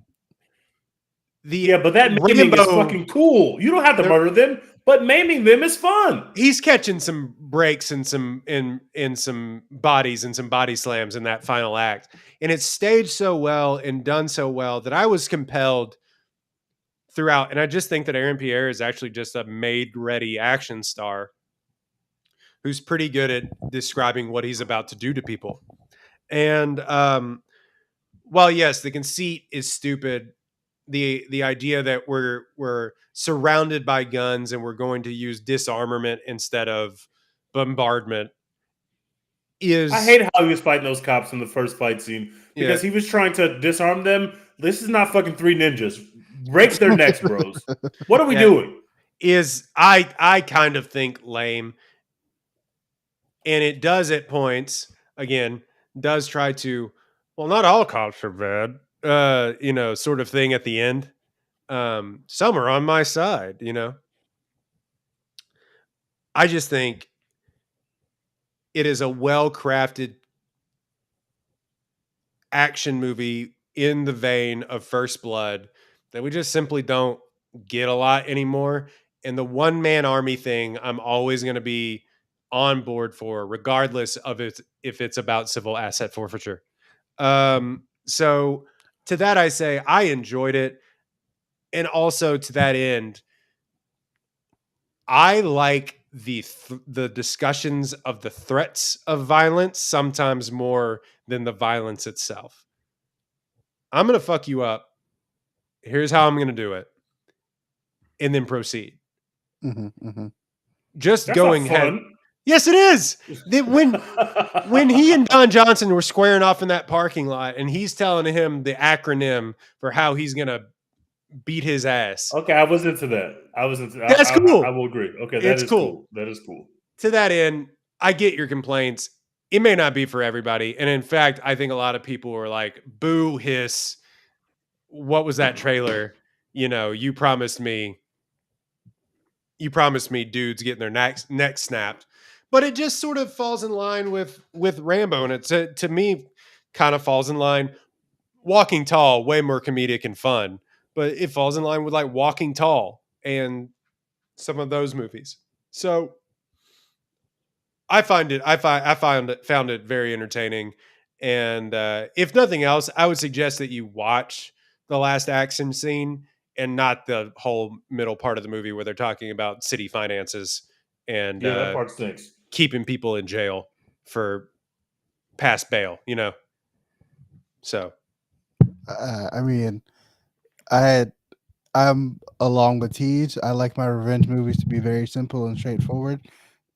S1: that maiming is fucking cool. You don't have to murder them, but maiming them is fun.
S3: He's catching some breaks and some bodies and some body slams in that final act. And it's staged so well and done so well that I was compelled throughout. And I just think that Aaron Pierre is actually just a made-ready action star who's pretty good at describing what he's about to do to people. And while, yes, the conceit is stupid, the idea that we're surrounded by guns and we're going to use disarmament instead of bombardment is...
S1: I hate how he was fighting those cops in the first fight scene because he was trying to disarm them, This is not fucking Three Ninjas. Break their necks, bros. What are we doing?
S3: Is I kind of think lame, and it does at points. Again, does try to, well, not all cops are bad, sort of thing at the end. Some are on my side, I just think it is a well-crafted action movie in the vein of First Blood that we just simply don't get a lot anymore. And the one-man army thing, I'm always going to be on board for, regardless of it if it's about civil asset forfeiture. So to that, I say I enjoyed it. And also to that end, I like the discussions of the threats of violence sometimes more than the violence itself. I'm going to fuck you up. Here's how I'm going to do it. And then proceed. Just
S1: That's
S3: going
S1: not
S3: ahead.
S1: fun.
S3: Yes, it is. When he and Don Johnson were squaring off in that parking lot and he's telling him the acronym for how he's going to beat his ass.
S1: Okay, I was into that.
S3: That's cool.
S1: I will agree. Okay,
S3: It's
S1: is
S3: cool.
S1: cool. That is cool.
S3: To that end, I get your complaints. It may not be for everybody. And in fact, I think a lot of people were like, boo, hiss. What was that trailer? You promised me dudes getting their necks snapped. But it just sort of falls in line with Rambo. And it, to me, kind of falls in line. Walking Tall, way more comedic and fun. But it falls in line with like Walking Tall and some of those movies. So I found it very entertaining. And if nothing else, I would suggest that you watch the last action scene and not the whole middle part of the movie where they're talking about city finances and
S1: that part stinks.
S3: Keeping people in jail for past bail, So,
S2: I mean, I'm along with Tej. I like my revenge movies to be very simple and straightforward.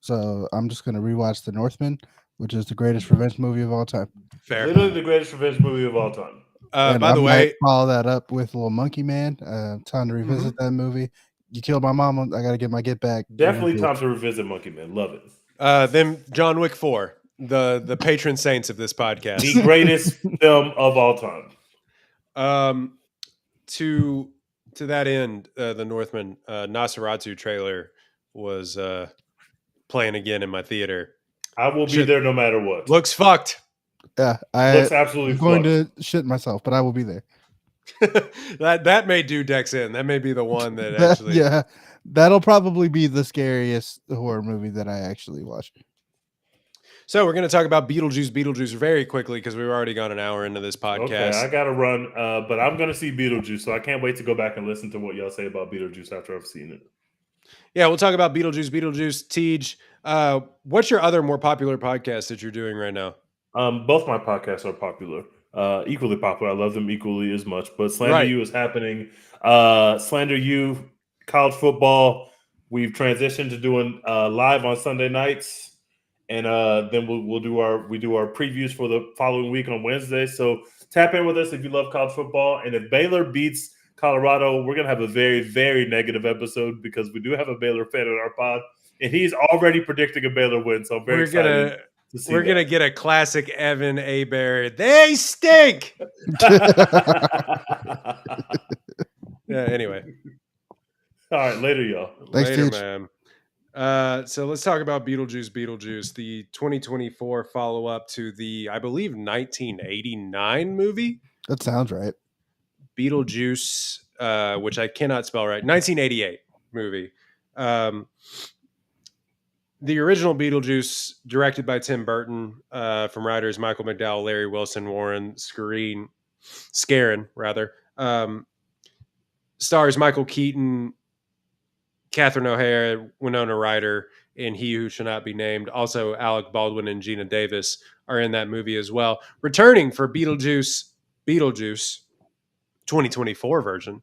S2: So I'm just gonna rewatch The Northman, which is the greatest revenge movie of all time.
S3: Fair.
S1: Literally the greatest revenge movie of all time.
S2: And
S3: by the way,
S2: follow that up with Little Monkey Man. Time to revisit that movie. You killed my mama. I gotta get my get back.
S1: Definitely time to revisit Monkey Man. Love it.
S3: Then John Wick 4, the patron saints of this podcast,
S1: the greatest film of all time.
S3: To that end, the Northman Nosferatu trailer was playing again in my theater.
S1: I will be there no matter what.
S3: Looks fucked.
S2: Yeah,
S1: looks absolutely.
S2: I'm going to shit myself, but I will be there.
S3: that may do Dex in. That may be the one that actually.
S2: Yeah, that'll probably be the scariest horror movie that I actually watch.
S3: So we're going to talk about Beetlejuice very quickly because we've already gone an hour into this podcast.
S1: Okay, I got to run, but I'm going to see Beetlejuice, so I can't wait to go back and listen to what y'all say about Beetlejuice after I've seen it.
S3: Yeah, we'll talk about Beetlejuice. Tej, what's your other more popular podcast that you're doing right now?
S1: Both my podcasts are popular, equally popular. I love them equally as much, but Slander U is happening. Slander U, college football. We've transitioned to doing live on Sunday nights. And then we do our previews for the following week on Wednesday. So tap in with us if you love college football. And if Baylor beats Colorado, we're gonna have a very, very negative episode because we do have a Baylor fan in our pod, and he's already predicting a Baylor win. So I'm very excited. We're gonna
S3: get a classic Evan Abear. They stink. Yeah. Anyway.
S1: All right. Later, y'all.
S2: Thanks,
S3: later, man. So let's talk about Beetlejuice, the 2024 follow-up to the, I believe, 1989 movie.
S2: That sounds right.
S3: Beetlejuice, which I cannot spell right. 1988 movie. The original Beetlejuice, directed by Tim Burton, from writers Michael McDowell, Larry Wilson, Warren Scarron, stars Michael Keaton, Catherine O'Hara, Winona Ryder, and He Who Shall Not Be Named. Also, Alec Baldwin and Gina Davis are in that movie as well. Returning for Beetlejuice 2024 version,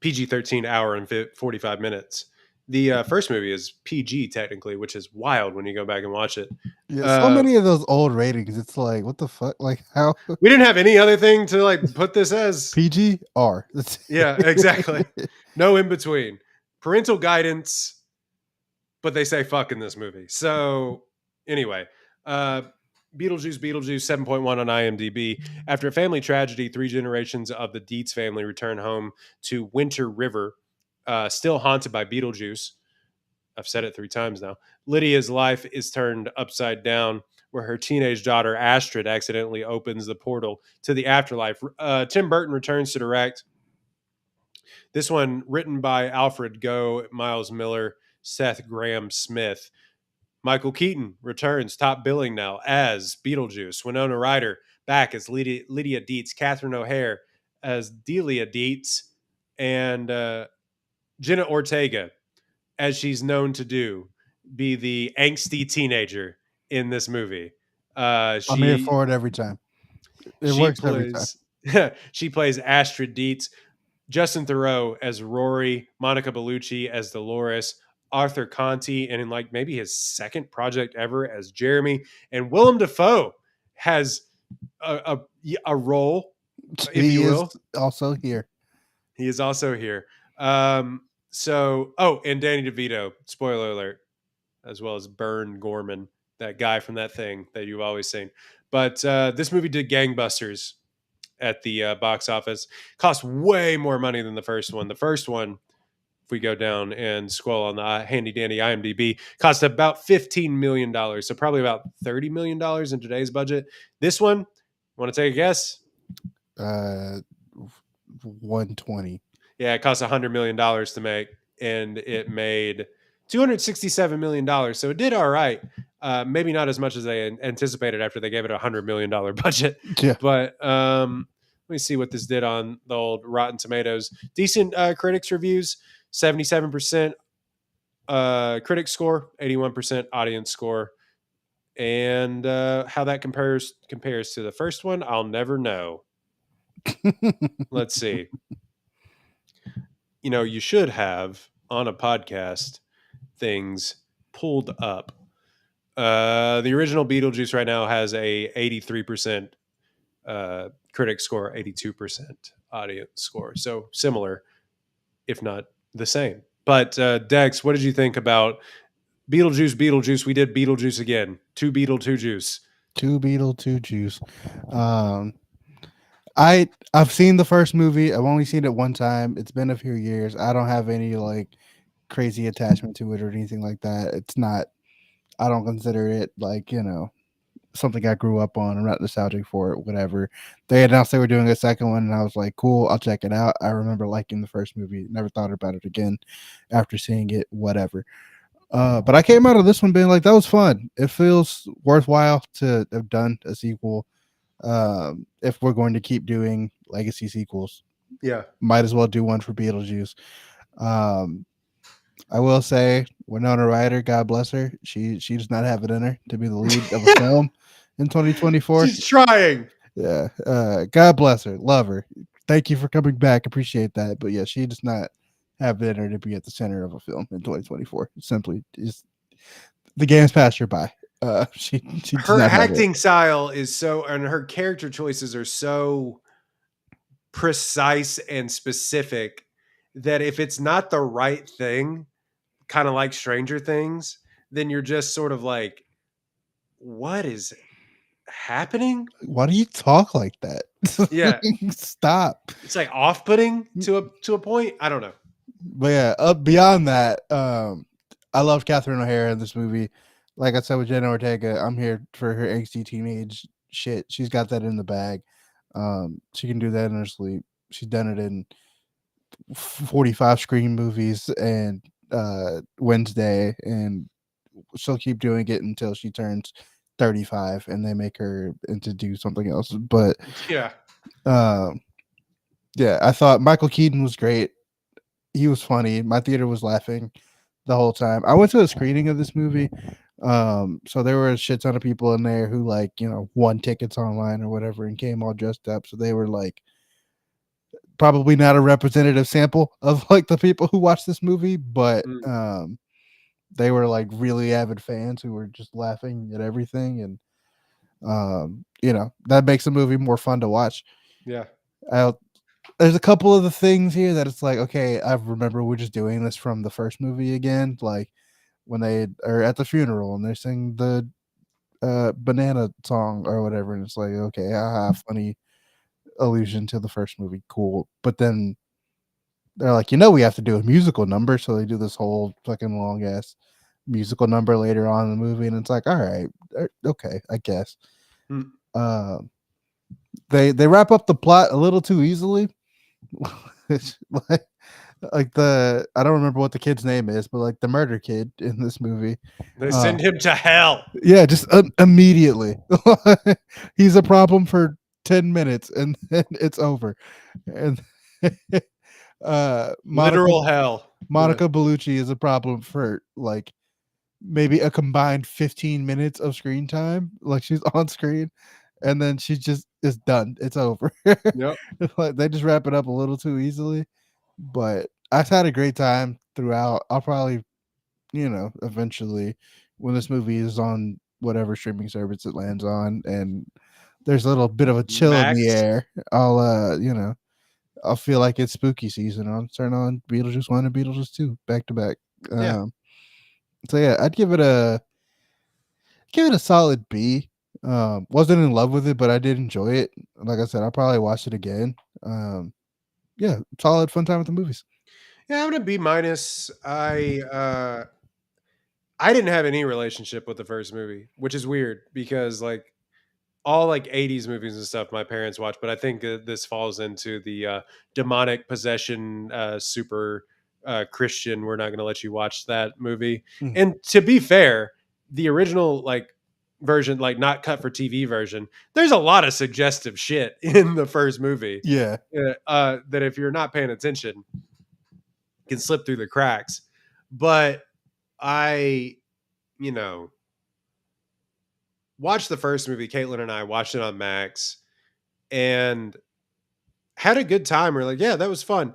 S3: PG-13 hour and 45 minutes, The first movie is PG technically, which is wild when you go back and watch it.
S2: Yeah, so many of those old ratings. It's like, what the fuck? Like how
S3: We didn't have any other thing to like put this as.
S2: PG R. That's
S3: Yeah, exactly. No in between. Parental guidance, but they say fuck in this movie. So anyway, Beetlejuice 7.1 on IMDb. After a family tragedy, 3 generations of the Dietz family return home to Winter River, still haunted by Beetlejuice. I've said it 3 times now. Lydia's life is turned upside down, where her teenage daughter Astrid accidentally opens the portal to the afterlife. Tim Burton returns to direct. This one written by Alfred Goh, Miles Miller, Seth Graham Smith. Michael Keaton returns, top billing now as Beetlejuice. Winona Ryder back as Lydia Dietz. Catherine O'Hare as Delia Dietz. And Jenna Ortega, as she's known to do, be the angsty teenager in this movie.
S2: I'm here for it every time. It
S3: she
S2: works every time.
S3: plays she plays Astrid Dietz. Justin Theroux as Rory, Monica Bellucci as Dolores, Arthur Conti, and in like maybe his second project ever as Jeremy, and Willem Dafoe has a role, if
S2: He
S3: you
S2: is
S3: will.
S2: also here.
S3: He is also here. And Danny DeVito, spoiler alert, as well as Bern Gorman, that guy from that thing that you've always seen. But this movie did gangbusters at the box office. Cost way more money than the first one. The first one, if we go down and scroll on the handy dandy IMDb, cost about $15 million. So probably about $30 million in today's budget. This one, want to take a guess?
S2: 120.
S3: Yeah, it cost $100 million to make, and it made $267 million. So it did all right. Maybe not as much as they anticipated after they gave it a $100 million budget.
S2: Yeah.
S3: But let me see what this did on the old Rotten Tomatoes. Decent critics reviews, 77% critic score, 81% audience score. And how that compares to the first one, I'll never know. Let's see. You should have on a podcast things pulled up. The original Beetlejuice right now has a 83% critic score, 82% audience score. So similar, if not the same. But Dex, what did you think about Beetlejuice? We did Beetlejuice again. 2 Beetle, 2 Juice.
S2: 2 Beetle, 2 Juice. I've seen the first movie. I've only seen it one time. It's been a few years. I don't have any like crazy attachment to it or anything like that. It's not. I don't consider it like something I grew up on. I'm not nostalgic for it. Whatever. They announced they were doing a second one, and I was like, cool. I'll check it out. I remember liking the first movie. Never thought about it again after seeing it. Whatever. But I came out of this one being like, that was fun. It feels worthwhile to have done a sequel. If we're going to keep doing legacy sequels, might as well do one for Beetlejuice. I will say Winona Ryder, God bless her, she does not have it in her to be the lead of a film in 2024.
S3: She's trying.
S2: Yeah. God bless her, love her. Thank you for coming back. Appreciate that. But yeah, she does not have it in her to be at the center of a film in 2024. Simply just the game's passed her by. She
S3: her acting style is so, and her character choices are so precise and specific that if it's not the right thing, kind of like Stranger Things, then you're just sort of like, what is happening?
S2: Why do you talk like that?
S3: Yeah.
S2: Stop.
S3: It's like off-putting to a point. I don't know.
S2: But yeah, beyond that, I love Catherine O'Hara in this movie. Like I said with Jenna Ortega, I'm here for her angsty teenage shit. She's got that in the bag. She can do that in her sleep. She's done it in 45 Scream movies and Wednesday, and she'll keep doing it until she turns 35 and they make her into do something else. But
S3: yeah,
S2: I thought Michael Keaton was great. He was funny. My theater was laughing the whole time. I went to a screening of this movie. So there were a shit ton of people in there who won tickets online or whatever and came all dressed up. So they were like probably not a representative sample of like the people who watch this movie, but
S3: Mm.
S2: they were like really avid fans who were just laughing at everything, and that makes the movie more fun to watch.
S3: Yeah.
S2: There's a couple of the things here that it's like, okay, I remember we're just doing this from the first movie again, like when they are at the funeral and they sing the banana song or whatever, and it's like, okay, haha, funny allusion to the first movie, cool. But then they're like, we have to do a musical number, so they do this whole fucking long ass musical number later on in the movie, and it's like, all right, okay, I guess.
S3: Mm.
S2: They wrap up the plot a little too easily. like, I don't remember what the kid's name is, but like the murder kid in this movie,
S3: They send him to hell.
S2: yeah, just immediately. He's a problem for 10 minutes and then it's over. And
S3: Literal hell.
S2: Monica Bellucci is a problem for like maybe a combined 15 minutes of screen time. Like she's on screen and then she just is done. It's over.
S3: Yep.
S2: Like they just wrap it up a little too easily. But I've had a great time throughout. I'll probably, eventually when this movie is on whatever streaming service it lands on and there's a little bit of a chill in the
S3: Max.
S2: air, I'll feel like it's spooky season. I'll turn on Beetlejuice 1 and Beetlejuice 2 back to back.
S3: Yeah.
S2: So yeah, I'd give it a solid B. Wasn't in love with it, but I did enjoy it. Like I said, I'll probably watch it again. Yeah, solid fun time with the movies.
S3: Yeah, I'm gonna B-. I didn't have any relationship with the first movie, which is weird because like all like 80s movies and stuff my parents watched, but I think this falls into the demonic possession super Christian, we're not going to let you watch that movie. And to be fair, the original like version, like not cut for TV version, there's a lot of suggestive shit in the first movie.
S2: Yeah.
S3: That if you're not paying attention can slip through the cracks. But I, watched the first movie. Caitlin and I watched it on Max and had a good time. We're like, yeah, that was fun.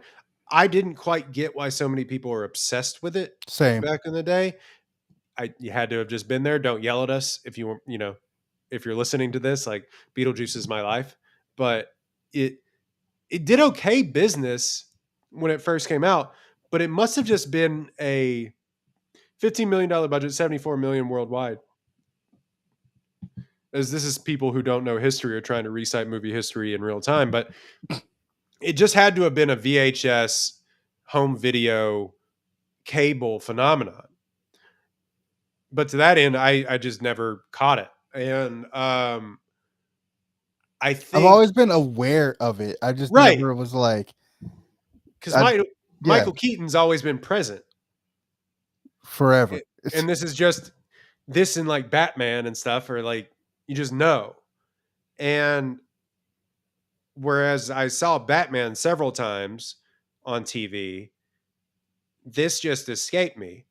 S3: I didn't quite get why so many people were obsessed with it.
S2: Same.
S3: Back in the day. You had to have just been there. Don't yell at us if you were, if you're listening to this, like Beetlejuice is my life. But it did okay business when it first came out, but it must have just been a $15 million budget, 74 million worldwide. As this is people who don't know history or trying to recite movie history in real time, but it just had to have been a VHS home video cable phenomenon. But to that end, I just never caught it. And I think
S2: I've always been aware of it. I just
S3: right.
S2: never was like,
S3: because Michael Keaton's always been present
S2: forever.
S3: And this is just this and like Batman and stuff, or like you just know. And whereas I saw Batman several times on TV, this just escaped me.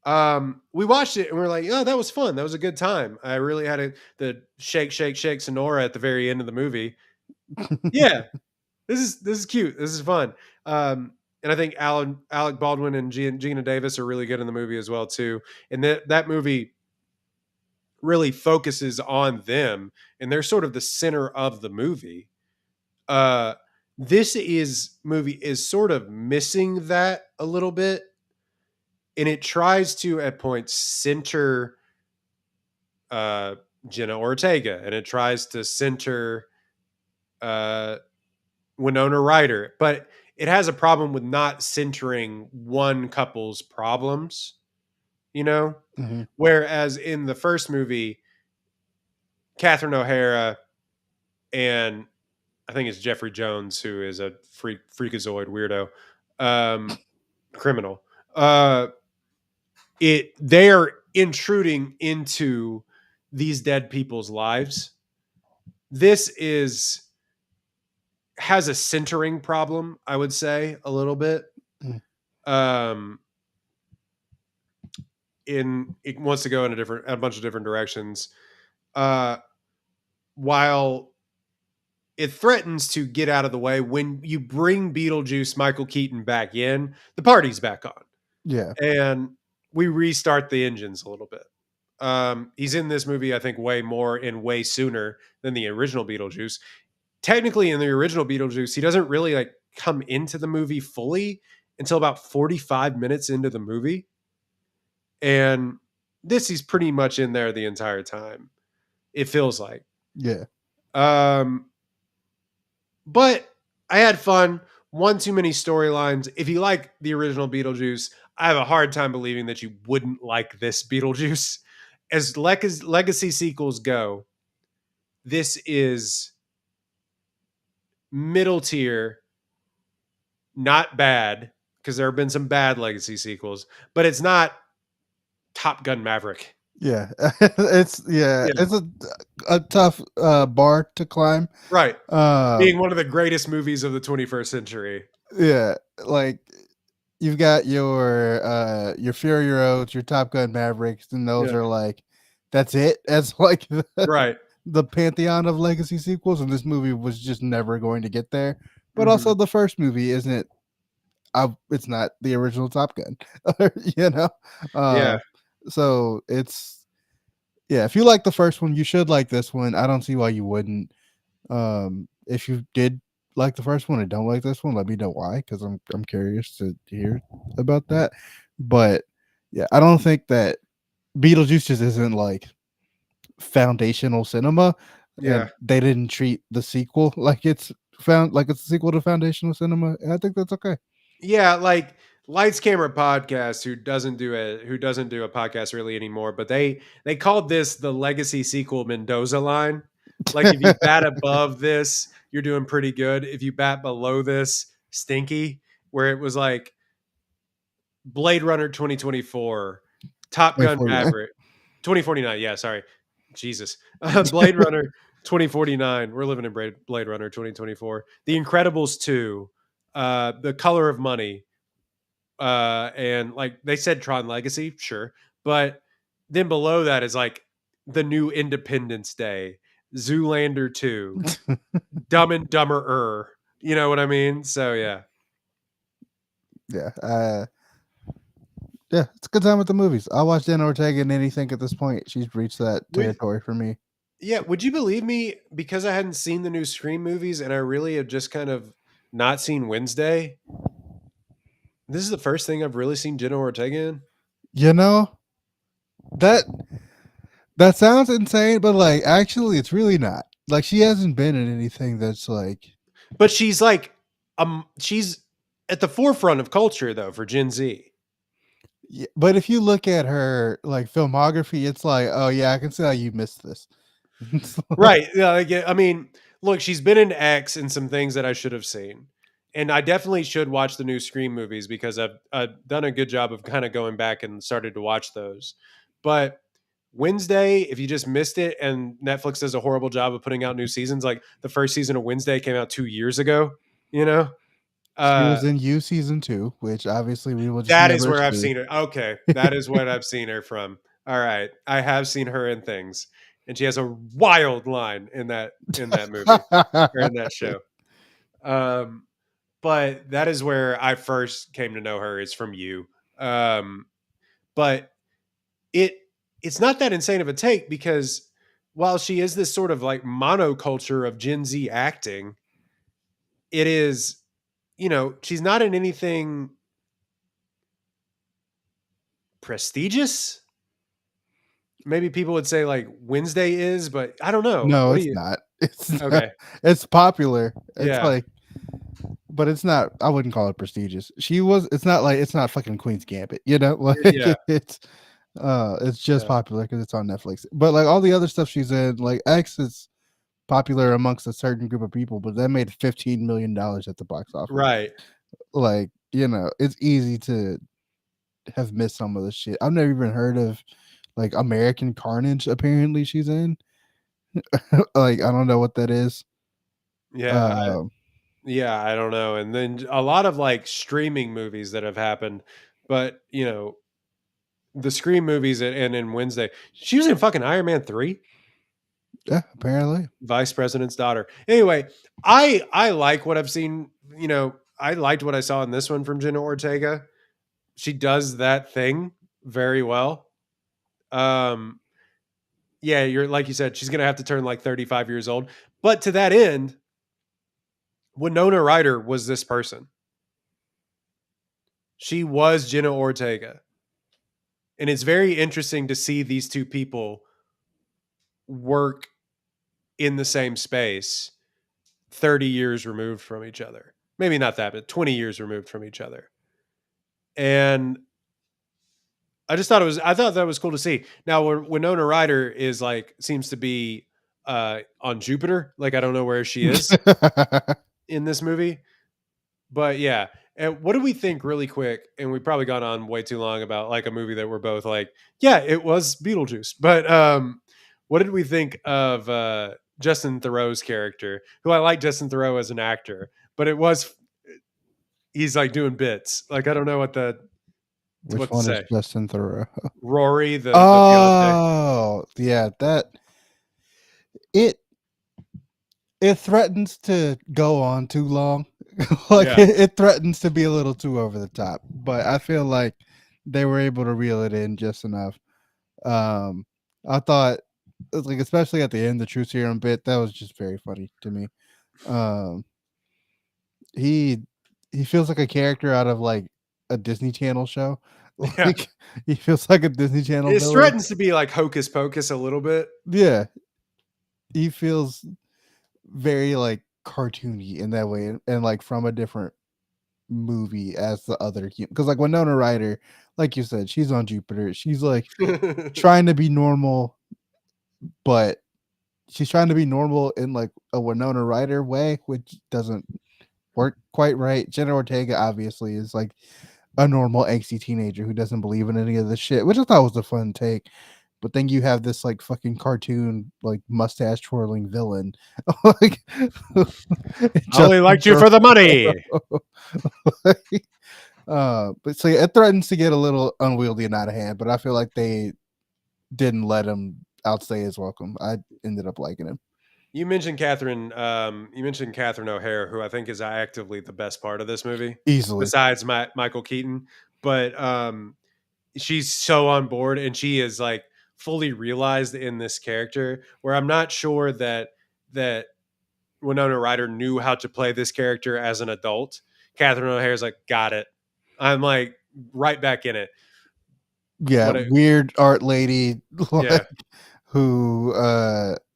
S3: We watched it and we are like, oh, that was fun. That was a good time. I really had the shake, shake, shake Sonora at the very end of the movie. Yeah, this is cute. This is fun. And I think Alec Baldwin and Gina Davis are really good in the movie as well too. And that movie really focuses on them, and they're sort of the center of the movie. This movie is sort of missing that a little bit, and it tries to at points center Jenna Ortega, and it tries to center Winona Ryder, but it has a problem with not centering one couple's problems,
S2: Mm-hmm.
S3: Whereas in the first movie, Catherine O'Hara and I think it's Jeffrey Jones, who is a freakazoid weirdo, criminal. They are intruding into these dead people's lives. This has a centering problem, I would say, a little bit. It wants to go in a bunch of different directions. While it threatens to get out of the way when you bring Beetlejuice Michael Keaton back in. The party's back on,
S2: Yeah.
S3: and we restart the engines a little bit. He's in this movie, I think, way more and way sooner than the original Beetlejuice. Technically, in the original Beetlejuice, he doesn't really like come into the movie fully until about 45 minutes into the movie. And this, he's pretty much in there the entire time. It feels like.
S2: Yeah.
S3: But I had fun. One too many storylines. If you like the original Beetlejuice, I have a hard time believing that you wouldn't like this Beetlejuice. As legacy sequels go, this is middle tier, not bad, because there have been some bad legacy sequels, but it's not Top Gun Maverick.
S2: Yeah. It's
S3: Yeah.
S2: it's a tough bar to climb.
S3: Right. Being one of the greatest movies of the 21st century.
S2: Yeah, like you've got your Fury Roads, your Top Gun Mavericks, and those
S3: Yeah.
S2: are like that's it. That's like
S3: Right.
S2: the pantheon of legacy sequels, and this movie was just never going to get there. But also, the first movie isn't. It's not the original Top Gun, you know.
S3: Yeah.
S2: So it's if you like the first one, you should like this one. I don't see why you wouldn't. If you did like the first one and don't like this one, let me know why, because I'm curious to hear about that. But yeah, I don't think that Beetlejuice just isn't like foundational cinema.
S3: Yeah.
S2: And they didn't treat the sequel like it's a sequel to foundational cinema. And I think that's okay.
S3: Yeah, like Lights Camera Podcast, who doesn't do a podcast really anymore, but they called this the legacy sequel Mendoza line. Like if you bat above this, you're doing pretty good. If you bat below this, stinky. Where it was like Blade Runner 2024, Top Gun
S2: 2049.
S3: Maverick 2049. Yeah, sorry, Jesus, Blade Runner 2049. We're living in Blade Runner 2024. The Incredibles 2, The Color of Money. And like they said Tron Legacy, sure, but then below that is like the new Independence Day, Zoolander 2, Dumb and Dumber. You know what I mean? So yeah.
S2: Yeah. Yeah, it's a good time at the movies. I'll watch Jenna Ortega in anything at this point. She's reached that territory for me.
S3: Yeah, would you believe me? Because I hadn't seen the new Scream movies and I really have just kind of not seen Wednesday. This is the first thing I've really seen Jenna Ortega in.
S2: You know, that sounds insane, but like actually it's really not. Like she hasn't been in anything that's like.
S3: But she's like she's at the forefront of culture though for Gen Z.
S2: Yeah, but if you look at her like filmography, it's like, oh yeah, I can see how you missed this.
S3: Right. Yeah, I mean, look, she's been in X and some things that I should have seen. And I definitely should watch the new Scream movies because I've done a good job of kind of going back and started to watch those. But Wednesday, if you just missed it, and Netflix does a horrible job of putting out new seasons, like the first season of Wednesday came out 2 years ago, you know?
S2: She was in You season 2, which obviously we will just
S3: that is
S2: never
S3: where I've
S2: see.
S3: seen her. Okay. That is what I've seen her from. All right. I have seen her in things. And she has a wild line in that movie or in that show. But that is where I first came to know her is from You. But it's not that insane of a take because while she is this sort of like monoculture of Gen Z acting, it is, she's not in anything prestigious. Maybe people would say like Wednesday is, but I don't know.
S2: No, it's not. It's
S3: okay.
S2: Not, it's popular. It's
S3: Yeah.
S2: like, but it's not. I wouldn't call it prestigious. It's not fucking Queen's Gambit. You know, like
S3: Yeah.
S2: it's just popular because it's on Netflix. But like all the other stuff she's in, like X is popular amongst a certain group of people, but that made $15 million at the box office.
S3: Right.
S2: Like, it's easy to have missed some of the shit. I've never even heard of like American Carnage. Apparently she's in. Like, I don't know what that is.
S3: Yeah. I don't know. And then a lot of like streaming movies that have happened, but the Scream movies and in Wednesday, she was in fucking Iron Man 3.
S2: Yeah, apparently.
S3: Vice president's daughter. Anyway, I like what I've seen. You know, I liked what I saw in this one from Jenna Ortega. She does that thing very well. Um, yeah, you're like you said, she's gonna have to turn like 35 years old. But to that end, Winona Ryder was this person. She was Jenna Ortega. And it's very interesting to see these two people work in the same space 30 years removed from each other. Maybe not that, but 20 years removed from each other. And I thought that was cool to see. Now, Winona Ryder is like, seems to be on Jupiter. Like, I don't know where she is in this movie. But yeah. And what do we think really quick? And we've probably gone on way too long about like a movie that we're both like, yeah, it was Beetlejuice. But what did we think of Justin Theroux's character? Who I like Justin Theroux as an actor, but he's like doing bits. Like I don't know what to
S2: Which one
S3: say.
S2: is Justin Theroux?
S3: Rory, the
S2: oh, yeah, that it threatens to go on too long. Like
S3: Yeah.
S2: it threatens to be a little too over the top, but I feel like they were able to reel it in just enough. I thought like especially at the end, the True Serum bit, that was just very funny to me. He feels like a character out of like a Disney Channel show.
S3: Yeah.
S2: Like he feels like a Disney Channel
S3: It
S2: villain.
S3: threatens to be like Hocus Pocus a little bit.
S2: Yeah. He feels very like cartoony in that way and like from a different movie as the other because like Winona Ryder, like you said, she's on Jupiter. She's like trying to be normal, but she's trying to be normal in like a Winona Ryder way, which doesn't work quite right. Jenna Ortega obviously is like a normal angsty teenager who doesn't believe in any of this shit, which I thought was a fun take. But then you have this like fucking cartoon, like mustache twirling villain. Like,
S3: I only liked you for the money.
S2: But so yeah, it threatens to get a little unwieldy and out of hand. But I feel like they didn't let him outstay his welcome. I ended up liking him.
S3: You mentioned Catherine. You mentioned Catherine O'Hara, who I think is actively the best part of this movie,
S2: Easily.
S3: besides Michael Keaton. But she's so on board, and she is like fully realized in this character. Where I'm not sure that Winona Ryder knew how to play this character as an adult. Catherine O'Hara's like, got it. I'm like right back in it.
S2: Yeah, weird art lady. Like,
S3: yeah.
S2: Who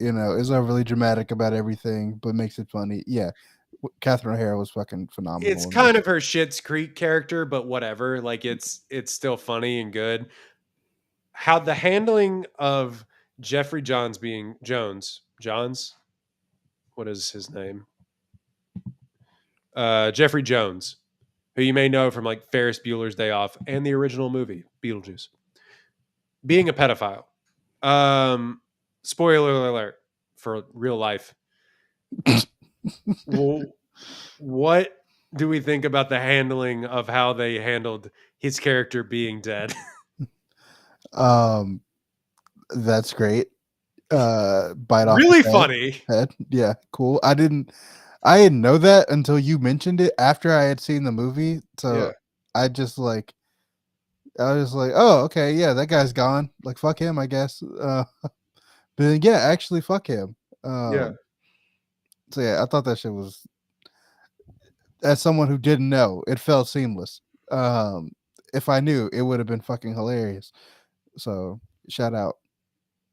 S2: is overly dramatic about everything but makes it funny. Yeah, Catherine O'Hara was fucking phenomenal.
S3: It's kind of her Schitt's Creek character, but whatever. Like it's still funny and good. How the handling of Jeffrey Johns being Jones, what is his name? Jeffrey Jones, who you may know from like Ferris Bueller's Day Off and the original movie Beetlejuice, being a pedophile. Spoiler alert for real life. Well, what do we think about the handling of how they handled his character being dead?
S2: That's great. Bite off
S3: really funny.
S2: Head. Yeah, cool. I didn't know that until you mentioned it after I had seen the movie. So yeah. I was like, oh, okay, yeah, that guy's gone. Like, fuck him, I guess. But yeah, actually, fuck him.
S3: Yeah.
S2: So yeah, I thought that shit was. As someone who didn't know, it felt seamless. If I knew, it would have been fucking hilarious. So shout out.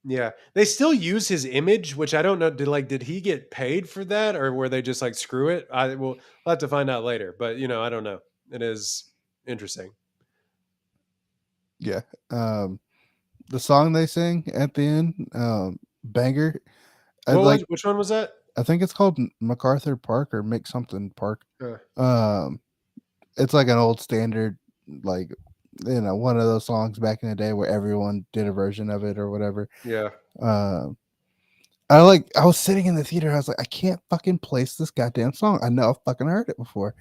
S3: Yeah, they still use his image, which I don't know. Did he get paid for that, or were they just like screw it? We'll have to find out later. But I don't know. It is interesting.
S2: Yeah, the song they sing at the end, banger.
S3: Which one was that?
S2: I think it's called MacArthur Park or Make Something Park. It's like an old standard, like one of those songs back in the day where everyone did a version of it or whatever.
S3: Yeah.
S2: I was sitting in the theater. I was like, I can't fucking place this goddamn song. I know I've fucking heard it before.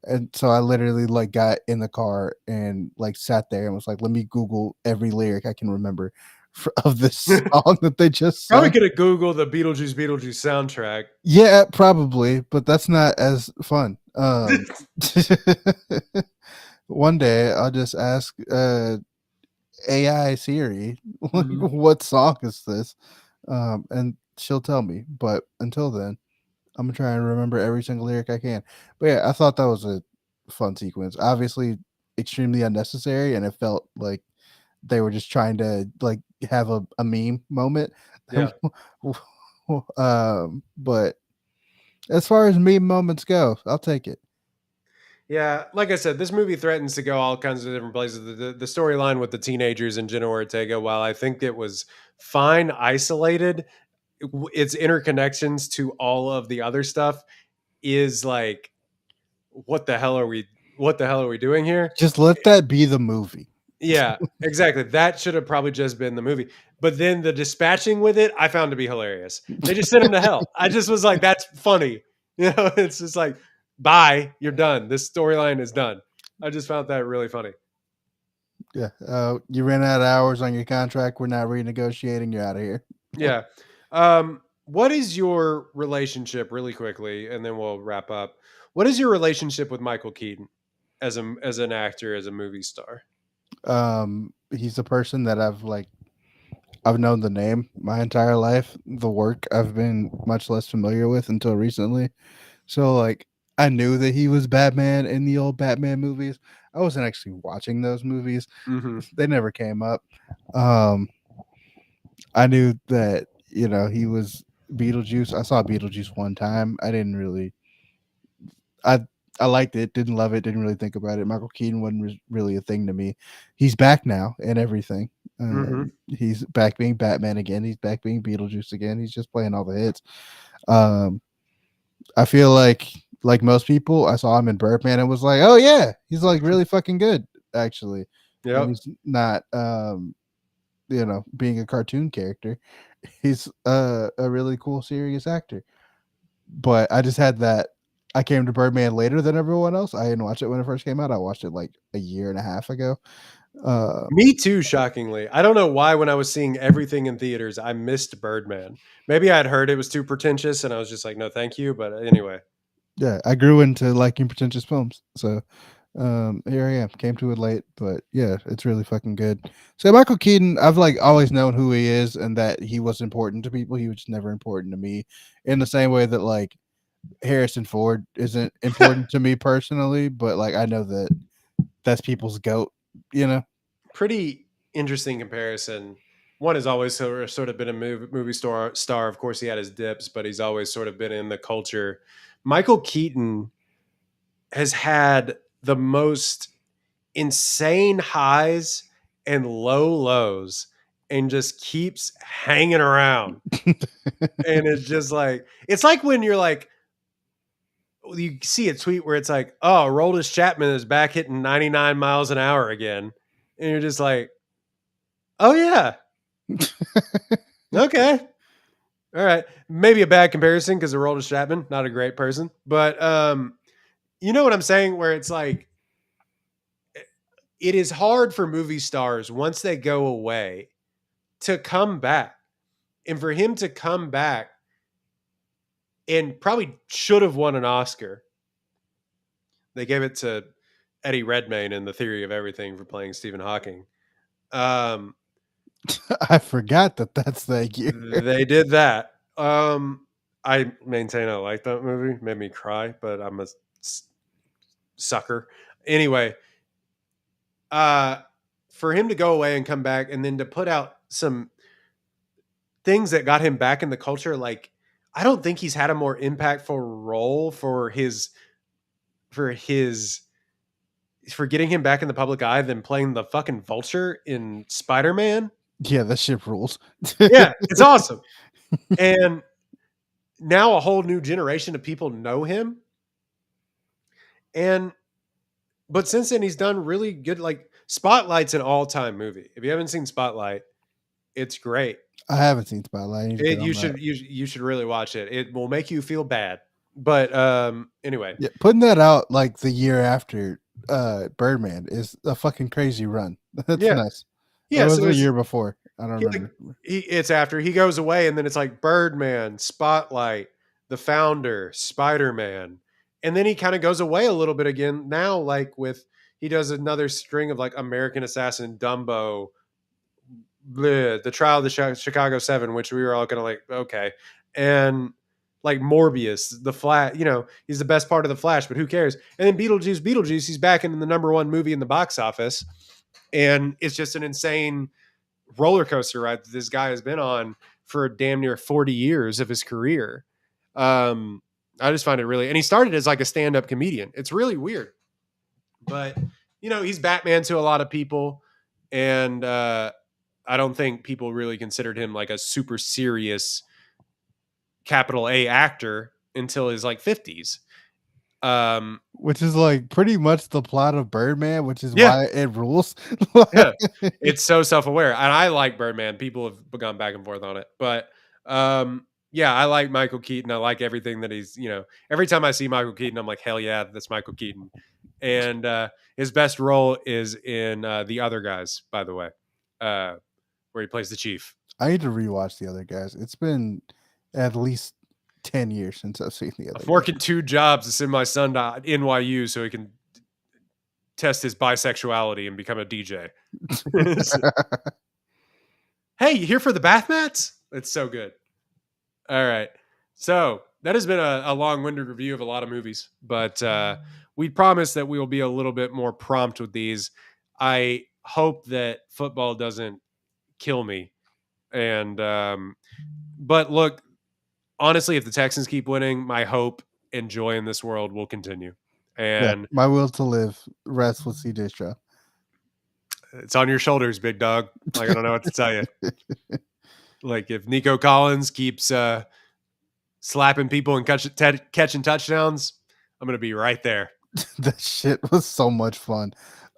S2: And so I literally like got in the car and like sat there and was like, let me Google every lyric I can remember of this song that they just
S3: Probably
S2: sung.
S3: could have Googled the Beetlejuice soundtrack.
S2: Yeah, probably, but that's not as fun. One day I'll just ask AI Siri, like,
S3: Mhm.
S2: what song is this? And she'll tell me. But until then, I'm gonna try and remember every single lyric I can. But yeah, I thought that was a fun sequence. Obviously, extremely unnecessary, and it felt like they were just trying to like have a meme moment.
S3: Yeah.
S2: But as far as meme moments go, I'll take it.
S3: Yeah, like I said, this movie threatens to go all kinds of different places. The storyline with the teenagers and Jenna Ortega, while I think it was fine isolated, its interconnections to all of the other stuff is like, what the hell are we? What the hell are we doing here?
S2: Just let that be the movie.
S3: Yeah, exactly. That should have probably just been the movie. But then the dispatching with it, I found to be hilarious. They just sent him to hell. I just was like, that's funny. You know, it's just like, bye, you're done. This storyline is done. I just found that really funny.
S2: Yeah. You ran out of hours on your contract. We're not renegotiating. You're out of here.
S3: Yeah. What is your relationship, really quickly, and then we'll wrap up? What is your relationship with Michael Keaton as an actor, as a movie star?
S2: He's a person that I've known the name my entire life. The work I've been much less familiar with until recently. So like I knew that he was Batman in the old Batman movies. I wasn't actually watching those movies.
S3: Mm-hmm.
S2: They never came up. Um I knew that, he was Beetlejuice. I saw Beetlejuice one time. I didn't really I I liked it, didn't love it, didn't really think about it. Michael Keaton wasn't really a thing to me. He's back now and everything.
S3: Mm-hmm.
S2: He's back being Batman again. He's back being Beetlejuice again. He's just playing all the hits. Um, I feel like most people, I saw him in Birdman and was like, oh yeah, he's like really fucking good actually. And
S3: Yep.
S2: he's not being a cartoon character. He's a really cool serious actor. But I just had that. I came to Birdman later than everyone else. I didn't watch it when it first came out. I watched it like a year and a half ago.
S3: Me too, shockingly. I don't know why when I was seeing everything in theaters, I missed Birdman. Maybe I had heard it was too pretentious and I was just like, no, thank you. But anyway.
S2: Yeah, I grew into liking pretentious films. So here I am. Came to it late, but yeah, it's really fucking good. So Michael Keaton, I've like always known who he is and that he was important to people. He was just never important to me. In the same way that like Harrison Ford isn't important to me personally, but like I know that that's people's goat,
S3: Pretty interesting comparison. One has always sort of been a movie star. Of course, he had his dips, but he's always sort of been in the culture. Michael Keaton has had the most insane highs and low lows and just keeps hanging around. And it's like when you're like, you see a tweet where it's like, oh, Aroldis Chapman is back hitting 99 miles an hour again. And you're just like, oh, yeah. Okay. All right. Maybe a bad comparison because Aroldis Chapman, not a great person. But you know what I'm saying? Where it's like, it is hard for movie stars once they go away to come back. And for him to come back and probably should have won an Oscar. They gave it to Eddie Redmayne in The Theory of Everything for playing Stephen Hawking.
S2: I forgot that that's that year.
S3: They did that. I maintain I like that movie. Made me cry, but I'm a sucker. Anyway, for him to go away and come back and then to put out some things that got him back in the culture, like I don't think he's had a more impactful role for getting him back in the public eye than playing the fucking Vulture in Spider-Man.
S2: Yeah, that shit rules.
S3: Yeah, it's awesome. And now a whole new generation of people know him. But since then he's done really good. Like Spotlight's an all-time movie. If you haven't seen Spotlight, it's great.
S2: I haven't seen Spotlight.
S3: You should really watch it. It will make you feel bad. But anyway.
S2: Yeah, putting that out like the year after Birdman is a fucking crazy run. That's nice. Yeah, it was a year before. I don't
S3: He, like,
S2: remember.
S3: it's after he goes away, and then it's like Birdman, Spotlight, The Founder, Spider-Man, and then he kind of goes away a little bit again. Now, like he does another string of like American Assassin, Dumbo, The Trial of the Chicago 7, which we were all gonna like, okay, and like Morbius, The Flash. He's the best part of The Flash, but who cares? And then Beetlejuice, he's back in the number one movie in the box office, and it's just an insane roller coaster ride that this guy has been on for damn near 40 years of his career. I just find it really, and he started as like a stand-up comedian. It's really weird, but he's Batman to a lot of people, and I don't think people really considered him like a super serious capital A actor until his like 50s.
S2: Which is like pretty much the plot of Birdman, which is
S3: Yeah.
S2: why it rules.
S3: Yeah, it's so self-aware, and I like Birdman. People have gone back and forth on it, but yeah, I like Michael Keaton. I like everything that he's. Every time I see Michael Keaton, I'm like, hell yeah, that's Michael Keaton. And his best role is in The Other Guys, by the way, where he plays the chief.
S2: I need to rewatch The Other Guys. It's been at least 10 years since I've seen The Other
S3: I'm working 2 jobs to send my son to NYU so he can test his bisexuality and become a DJ. Hey, you here for the bath mats? It's so good. All right. So that has been a long-winded review of a lot of movies, but we promise that we will be a little bit more prompt with these. I hope that football doesn't kill me. And but look, honestly, if the Texans keep winning, my hope and joy in this world will continue. And
S2: my will to live rests with CJ Stroud.
S3: It's on your shoulders, big dog. Like, I don't know what to tell you. Like, if Nico Collins keeps slapping people and catching touchdowns, I'm going to be right there.
S2: That shit was so much fun.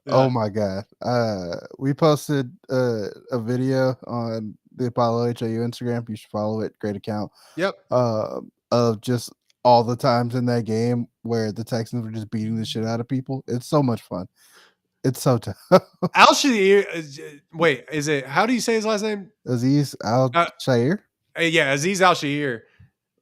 S2: Yeah. Oh my God. We posted a video on the Apollo HOU Instagram. You should follow it. Great account.
S3: Yep.
S2: Of just all the times in that game where the Texans were just beating the shit out of people. It's so much fun. It's so tough.
S3: Al-Shahir, wait, is it, how do you say his last name?
S2: Aziz Al-Shahir?
S3: Yeah, Aziz Al-Shahir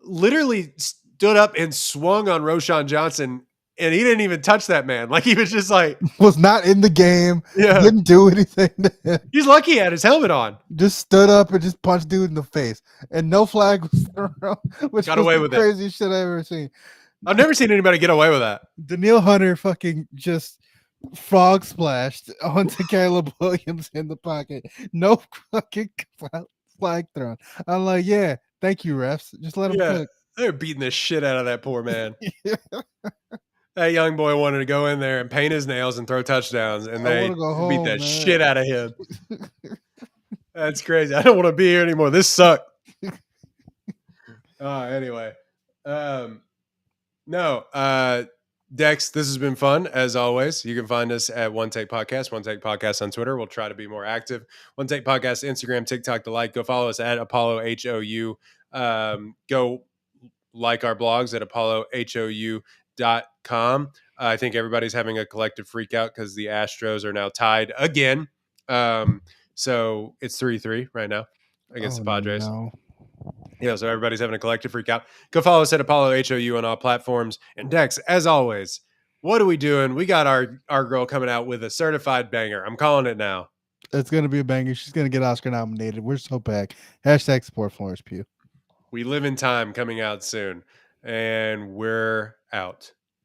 S3: literally stood up and swung on Roschon Johnson, and he didn't even touch that man. Like, he was just like...
S2: was not in the game.
S3: Yeah.
S2: Didn't do anything to him.
S3: He's lucky he had his helmet on.
S2: Just stood up and just punched dude in the face. And no flag was thrown, which
S3: got away with
S2: the craziest shit I've ever seen.
S3: I've never seen anybody get away with that.
S2: Daniil Hunter fucking just... frog splashed onto Caleb Williams in the pocket. No fucking flag thrown. I'm like, yeah, thank you, refs. Just let him cook.
S3: They're beating the shit out of that poor man. That young boy wanted to go in there and paint his nails and throw touchdowns, and they beat the shit out of him. That's crazy. I don't want to be here anymore. This sucked. Anyway. Dex, this has been fun as always. You can find us at One Take Podcast, One Take Podcast on Twitter. We'll try to be more active. One Take Podcast, Instagram, TikTok, the like. Go follow us at Apollo HOU. Go like our blogs at ApolloHOU.com. I think everybody's having a collective freak out because the Astros are now tied again. So it's 3-3 right now against the Padres. No. Yeah, so everybody's having a collective freak out. Go follow us at Apollo HOU on all platforms. And Dex, as always, what are we doing? We got our girl coming out with a certified banger. I'm calling it now.
S2: It's going to be a banger. She's going to get Oscar nominated. We're so back. Hashtag support Florence Pugh.
S3: We Live in Time coming out soon. And we're out.